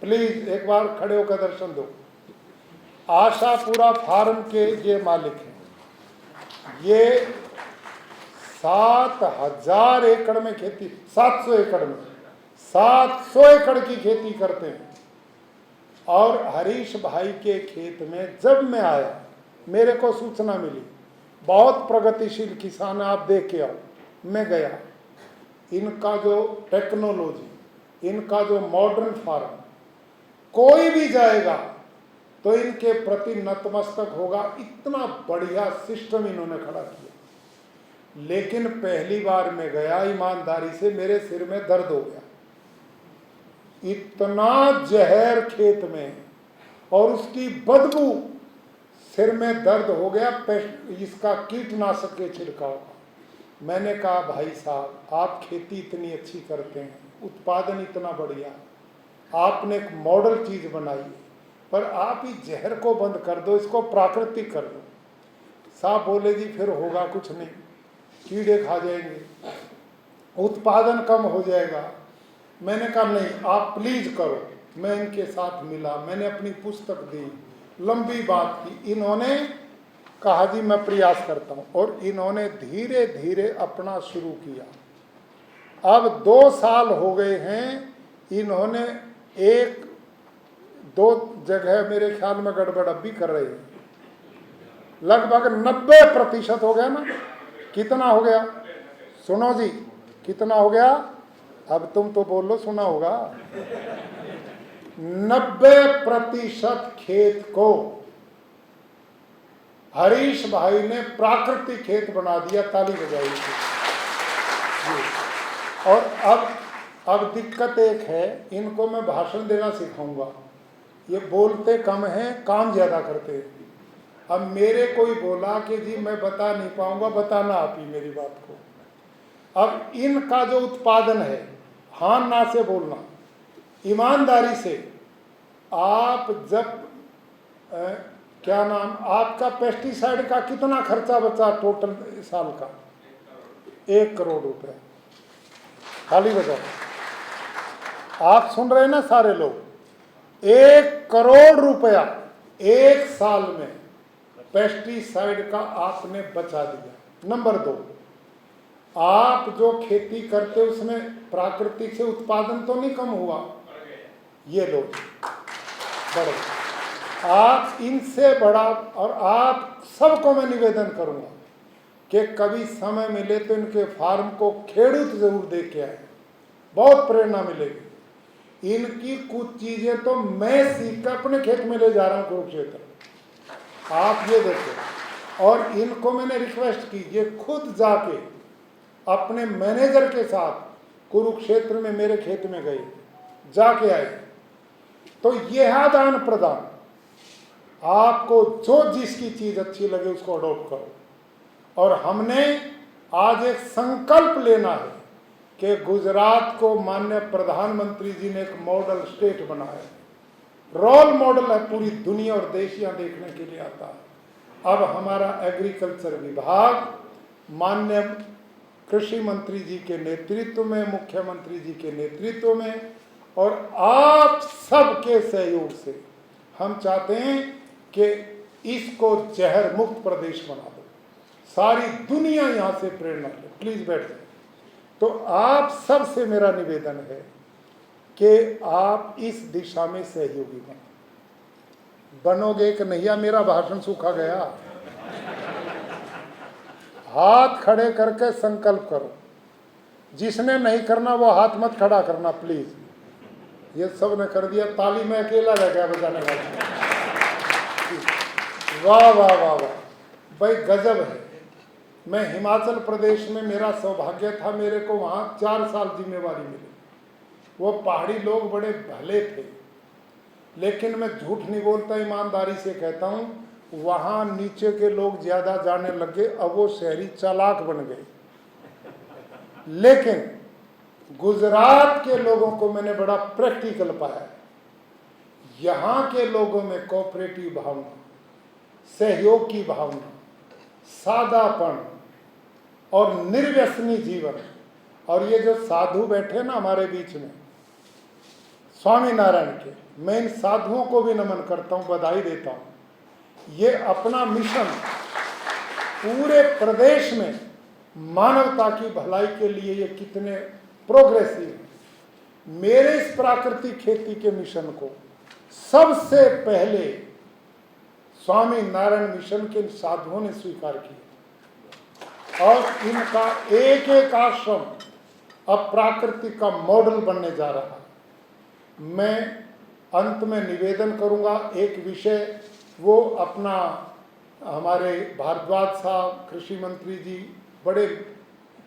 प्लीज एक बार खड़े होकर दर्शन दो। आशापुरा फार्म के ये मालिक हैं। ये 7,000 एकड़ में खेती, 700 एकड़ में 700 एकड़ की खेती करते हैं। और हरीश भाई के खेत में जब मैं आया, मेरे को सूचना मिली, बहुत प्रगतिशील किसान है, आप देख के आओ। मैं गया, इनका जो टेक्नोलॉजी, इनका जो मॉडर्न फार्म, कोई भी जाएगा तो इनके प्रति नतमस्तक होगा। इतना बढ़िया सिस्टम इन्होंने खड़ा किया। लेकिन पहली बार मैं गया, ईमानदारी से मेरे सिर में दर्द हो गया। इतना जहर खेत में और उसकी बदबू, सिर में दर्द हो गया। इसका कीटनाशक के छिड़काव का। मैंने कहा भाई साहब, आप खेती इतनी अच्छी करते हैं, उत्पादन इतना बढ़िया, आपने एक मॉडल चीज बनाई है, पर आप इस जहर को बंद कर दो, इसको प्राकृतिक कर दो। साहब बोले जी फिर होगा कुछ नहीं, कीड़े खा जाएंगे, उत्पादन कम हो जाएगा। मैंने कहा नहीं, आप प्लीज करो। मैं इनके साथ मिला, मैंने अपनी पुस्तक दी, लंबी बात की। इन्होंने कहा जी मैं प्रयास करता हूँ, और इन्होंने धीरे धीरे अपना शुरू किया। अब 2 साल हो गए हैं, इन्होंने 1-2 जगह मेरे ख्याल में गड़बड़ अब भी कर रहे हैं। लगभग 90% हो गया ना। कितना हो गया सुनो जी, कितना हो गया? अब तुम तो बोल लो, सुना होगा। 90% खेत को हरीश भाई ने प्राकृतिक खेत बना दिया। ताली बजाई थी। और अब दिक्कत एक है, इनको मैं भाषण देना सिखाऊंगा। ये बोलते कम हैं, काम ज्यादा करते हैं। अब मेरे कोई बोला कि जी मैं बता नहीं पाऊंगा, बताना आप ही मेरी बात को। अब इनका जो उत्पादन है, हाँ ना से बोलना, ईमानदारी से। आप जब क्या नाम, आपका पेस्टिसाइड का कितना खर्चा बचा टोटल साल का? 1 करोड़ रुपए। खाली बजाओ। आप सुन रहे हैं ना सारे लोग? 1 करोड़ रुपया 1 साल में पेस्टिसाइड का आपने बचा दिया। नंबर 2, आप जो खेती करते उसमें प्राकृतिक से उत्पादन तो नहीं कम हुआ? ये लोग बड़े, आप इनसे बड़ा। और आप सबको मैं निवेदन करूंगा कि कभी समय मिले तो इनके फार्म को खेड़ूत जरूर देख के आए, बहुत प्रेरणा मिलेगी। इनकी कुछ चीजें तो मैं सीख कर अपने खेत में ले जा रहा हूं, कुरुक्षेत्र। आप ये देखो। और इनको मैंने रिक्वेस्ट की, ये खुद जाके अपने मैनेजर के साथ कुरुक्षेत्र में मेरे खेत में गए, जाके आए। तो यह आदान प्रदान, आपको जो जिसकी चीज अच्छी लगे उसको अडॉप्ट करो। और हमने आज एक संकल्प लेना है कि गुजरात को माननीय प्रधानमंत्री जी ने एक मॉडल स्टेट बनाया, रोल मॉडल है, पूरी दुनिया और देश यहाँ देखने के लिए आता है। अब हमारा एग्रीकल्चर विभाग माननीय कृषि मंत्री जी के नेतृत्व में, मुख्यमंत्री जी के नेतृत्व में और आप सबके सहयोग से हम चाहते हैं कि इसको जहर मुक्त प्रदेश बना दो। सारी दुनिया यहाँ से प्रेरणा ले। प्लीज बैठ जाए। तो आप सबसे मेरा निवेदन है कि आप इस दिशा में सहयोगी बनोगे कि नहीं? या मेरा भाषण सूखा गया? हाथ खड़े करके संकल्प करो। जिसने नहीं करना वो हाथ मत खड़ा करना प्लीज। ये सब ने कर दिया, ताली में अकेला रह गया बजाने वाला। वाह वाह वाह वाह भाई, गजब है। मैं हिमाचल प्रदेश में, मेरा सौभाग्य था, मेरे को वहाँ 4 साल जिम्मेवारी मिली। वो पहाड़ी लोग बड़े भले थे, लेकिन मैं झूठ नहीं बोलता, ईमानदारी से कहता हूँ, वहाँ नीचे के लोग ज्यादा जाने लगे। अब वो शहरी चालाक बन गए। लेकिन गुजरात के लोगों को मैंने बड़ा प्रैक्टिकल पाया। यहाँ के लोगों में कोऑपरेटिव भावना, सहयोग की भावना, सादापन और निर्व्यसनी जीवन। और ये जो साधु बैठे ना हमारे बीच में, स्वामी नारायण के, मैं इन साधुओं को भी नमन करता हूँ, बधाई देता हूँ। ये अपना मिशन पूरे प्रदेश में मानवता की भलाई के लिए ये कितने प्रोग्रेसिव हैं। मेरे इस प्राकृतिक खेती के मिशन को सबसे पहले स्वामी नारायण मिशन के साधुओं ने स्वीकार किया और इनका एक एक आश्रम अब प्राकृतिक का मॉडल बनने जा रहा है। मैं अंत में निवेदन करूंगा, एक विषय वो अपना हमारे भारद्वाज साहब कृषि मंत्री जी बड़े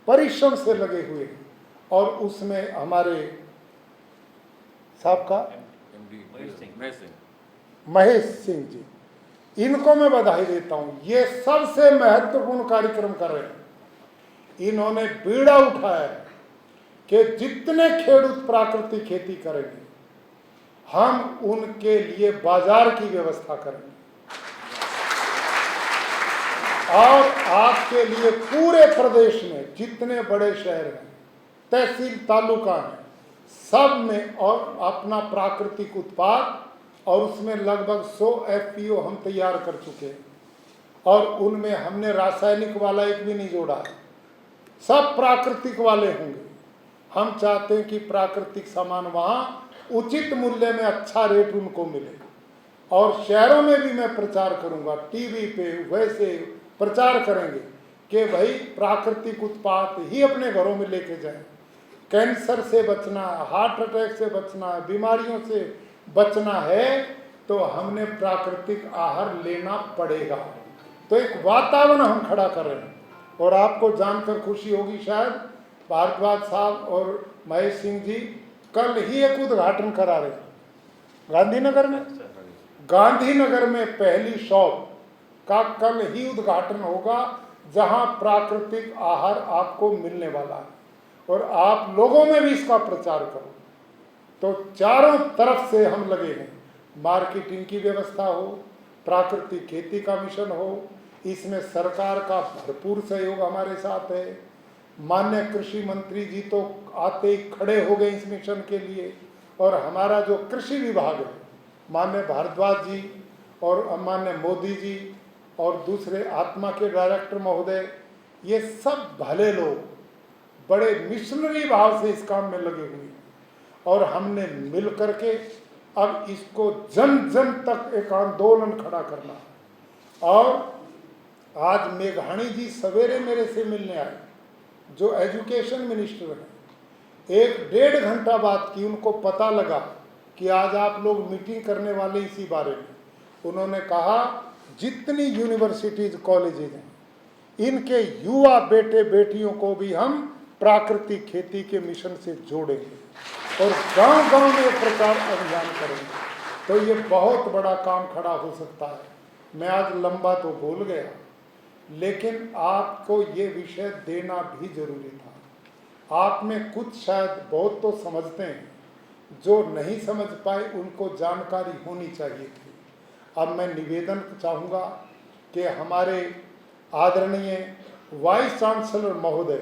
परिश्रम से लगे हुए हैं और उसमें हमारे साहब का महेश सिंह जी, इनको मैं बधाई देता हूं। ये सबसे महत्वपूर्ण कार्यक्रम कर रहे हैं। इन्होंने बीड़ा उठाया है कि जितने खेडूत प्राकृतिक खेती करेंगे हम उनके लिए बाजार की व्यवस्था करेंगे और आपके लिए पूरे प्रदेश में जितने बड़े शहर हैं, तहसील तालुका हैं, सब में और अपना प्राकृतिक उत्पाद और उसमें लगभग 100 FPO हम तैयार कर चुके हैं और उनमें हमने रासायनिक वाला एक भी नहीं जोड़ा है, सब प्राकृतिक वाले होंगे। हम चाहते हैं कि प्राकृतिक सामान वहाँ उचित मूल्य में अच्छा रेट उनको मिले और शहरों में भी मैं प्रचार करूँगा, टीवी पे वैसे प्रचार करेंगे कि भाई प्राकृतिक उत्पाद ही अपने घरों में लेके जाएं। कैंसर से बचना, हार्ट अटैक से बचना, बीमारियों से बचना है तो हमने प्राकृतिक आहार लेना पड़ेगा। तो एक वातावरण हम खड़ा कर रहे हैं और आपको जानकर खुशी होगी शायद, भारद्वाज साहब और महेश सिंह जी कल ही एक उद्घाटन करा रहे हैं गांधीनगर में। गांधीनगर में पहली शॉप का कल ही उद्घाटन होगा जहां प्राकृतिक आहार आपको मिलने वाला है और आप लोगों में भी इसका प्रचार करो। तो चारों तरफ से हम लगे हैं, मार्केटिंग की व्यवस्था हो, प्राकृतिक खेती का मिशन हो, इसमें सरकार का भरपूर सहयोग हमारे साथ है। माननीय कृषि मंत्री जी तो आते ही खड़े हो गए इस मिशन के लिए और हमारा जो कृषि विभाग है, माननीय भारद्वाज जी और माननीय मोदी जी और दूसरे आत्मा के डायरेक्टर महोदय, ये सब भले लोग बड़े मिशनरी भाव से इस काम में लगे हुए हैं और हमने मिल करके अब इसको जन जन तक एक आंदोलन खड़ा करना है। और आज मेघाणी जी सवेरे मेरे से मिलने आए, जो एजुकेशन मिनिस्टर हैं। 1-1.5 घंटा बात की, उनको पता लगा कि आज आप लोग मीटिंग करने वाले इसी बारे में। उन्होंने कहा जितनी यूनिवर्सिटीज कॉलेजेज हैं, इनके युवा बेटे बेटियों को भी हम प्राकृतिक खेती के मिशन से जोड़ेंगे और गांव गांव में प्रचार अभियान करेंगे। तो ये बहुत बड़ा काम खड़ा हो सकता है। मैं आज लंबा तो बोल गया, लेकिन आपको ये विषय देना भी जरूरी था। आप में कुछ शायद बहुत तो समझते हैं, जो नहीं समझ पाए उनको जानकारी होनी चाहिए थी। अब मैं निवेदन चाहूँगा कि हमारे आदरणीय वाइस चांसलर महोदय,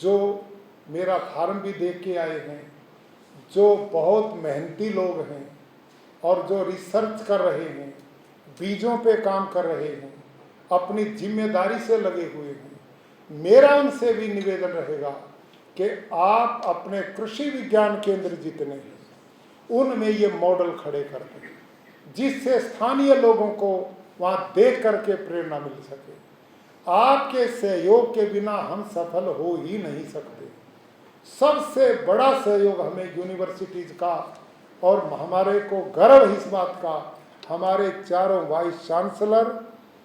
जो मेरा फार्म भी देख के आए हैं, जो बहुत मेहनती लोग हैं और जो रिसर्च कर रहे हैं, बीजों पे काम कर रहे हैं, अपनी जिम्मेदारी से लगे हुए हैं, मेरा उनसे भी निवेदन रहेगा कि आप अपने कृषि विज्ञान केंद्र जितने हैं उनमें ये मॉडल खड़े कर दें, जिससे स्थानीय लोगों को वहाँ देख करके प्रेरणा मिल सके। आपके सहयोग के बिना हम सफल हो ही नहीं सकते। सबसे बड़ा सहयोग हमें यूनिवर्सिटीज का और हमारे को गर्व इस बात का, हमारे चारों वाइस चांसलर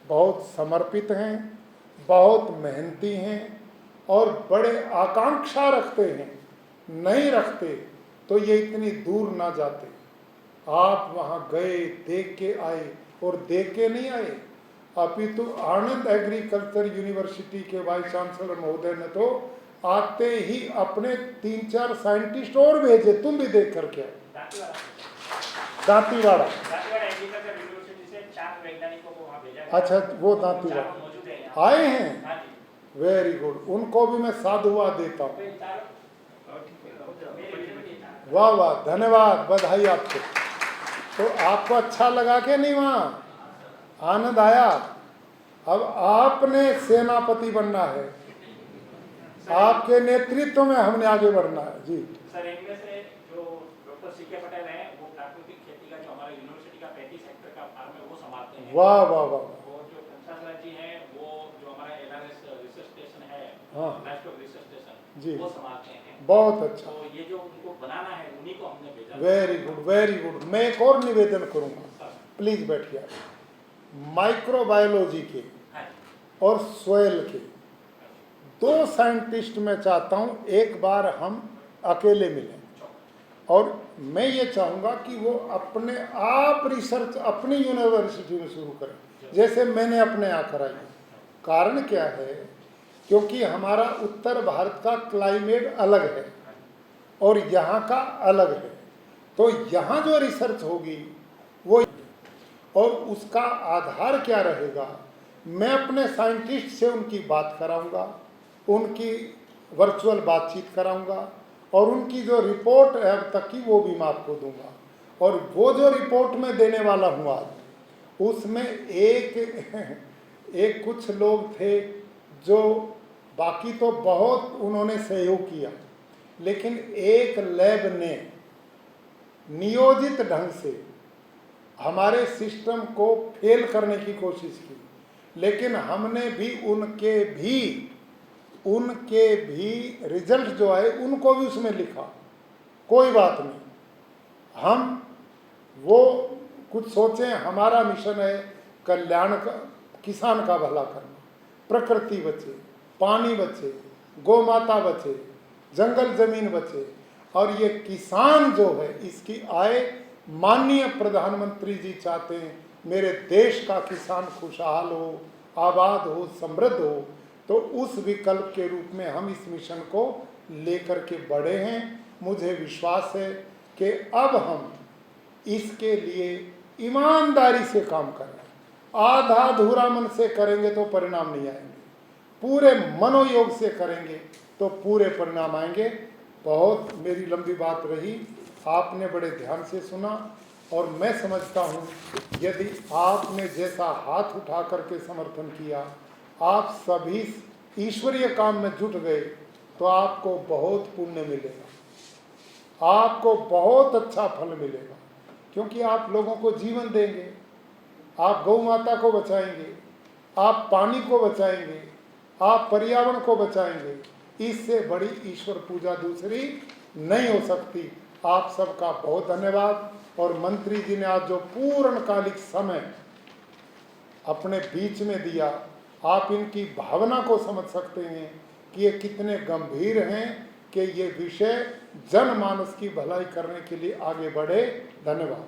बहुत समर्पित हैं, बहुत मेहनती हैं और बड़े आकांक्षा रखते हैं। नहीं रखते तो ये इतनी दूर ना जाते। आप वहाँ गए, देख के आए और देख के नहीं आए, अपितु आनंद एग्रीकल्चर यूनिवर्सिटी के वाइस चांसलर महोदय ने तो आते ही अपने 3-4 साइंटिस्ट और भेजे, तुम भी देख करके आए। दांतीवाड़ा अच्छा, वो दांतीवाड़ा आए हैं, वेरी गुड, उनको भी मैं साधुवाद देता हूँ। वाह वाह, धन्यवाद, बधाई आपको। तो आपको अच्छा लगा कि नहीं, वहाँ आनंद आया? अब आपने सेनापति बनना है। आपके नेतृत्व में हमने आगे बढ़ना है जी। सर, इनमें से जो डॉक्टर सी के पटेल हैं वो प्राकृतिक खेती का जो हमारा यूनिवर्सिटी का 35 हेक्टेयर का फार्म है वो संभालते हैं। वाह वाह वाह। और जो कंसासराज जी हैं वो जो हमारा एलआरएस रिसर्च स्टेशन है, हाँ लाइवस्टॉक रिसर्च स्टेशन जी, वो संभालते हैं। बहुत अच्छा, तो ये जो उनको बनाना है उन्हीं को हमने भेजा। Very good very good. मैं एक और निवेदन करूंगा, प्लीज बैठिए। माइक्रोबायोलॉजी के और सोयल के दो साइंटिस्ट मैं चाहता हूं एक बार हम अकेले मिलें, और मैं ये चाहूँगा कि वो अपने आप रिसर्च अपनी यूनिवर्सिटी में शुरू करें, जैसे मैंने अपने यहाँ कराई। कारण क्या है, क्योंकि हमारा उत्तर भारत का क्लाइमेट अलग है और यहाँ का अलग है, तो यहाँ जो रिसर्च होगी वो, और उसका आधार क्या रहेगा, मैं अपने साइंटिस्ट से उनकी बात कराऊंगा, उनकी वर्चुअल बातचीत कराऊंगा, और उनकी जो रिपोर्ट है अब तक की वो भी मैं आपको दूंगा। और वो जो रिपोर्ट में देने वाला हूँ आज, उसमें एक कुछ लोग थे जो, बाकी तो बहुत उन्होंने सहयोग किया, लेकिन एक लैब ने नियोजित ढंग से हमारे सिस्टम को फेल करने की कोशिश की, लेकिन हमने भी उनके भी रिजल्ट जो आए उनको भी उसमें लिखा। कोई बात नहीं, हम वो कुछ सोचें, हमारा मिशन है कल्याण का, किसान का भला करना, प्रकृति बचे, पानी बचे, गौ माता बचे, जंगल जमीन बचे, और ये किसान जो है इसकी आय, माननीय प्रधानमंत्री जी चाहते हैं मेरे देश का किसान खुशहाल हो, आबाद हो, समृद्ध हो, तो उस विकल्प के रूप में हम इस मिशन को लेकर के बढ़े हैं। मुझे विश्वास है कि अब हम इसके लिए ईमानदारी से काम कर रहे हैं। आधा अधूरा मन से करेंगे तो परिणाम नहीं आएंगे, पूरे मनोयोग से करेंगे तो पूरे परिणाम आएंगे। बहुत मेरी लंबी बात रही, आपने बड़े ध्यान से सुना, और मैं समझता हूँ यदि आपने जैसा हाथ उठा करके समर्थन किया, आप सभी ईश्वरीय काम में जुट गए, तो आपको बहुत पुण्य मिलेगा, आपको बहुत अच्छा फल मिलेगा, क्योंकि आप लोगों को जीवन देंगे, आप गौ माता को बचाएंगे, आप पानी को बचाएंगे, आप पर्यावरण को बचाएंगे। इससे बड़ी ईश्वर पूजा दूसरी नहीं हो सकती। आप सबका बहुत धन्यवाद। और मंत्री जी ने आज जो पूर्णकालिक समय अपने बीच में दिया, आप इनकी भावना को समझ सकते हैं कि ये कितने गंभीर हैं कि ये विषय जनमानस की भलाई करने के लिए आगे बढ़े। धन्यवाद।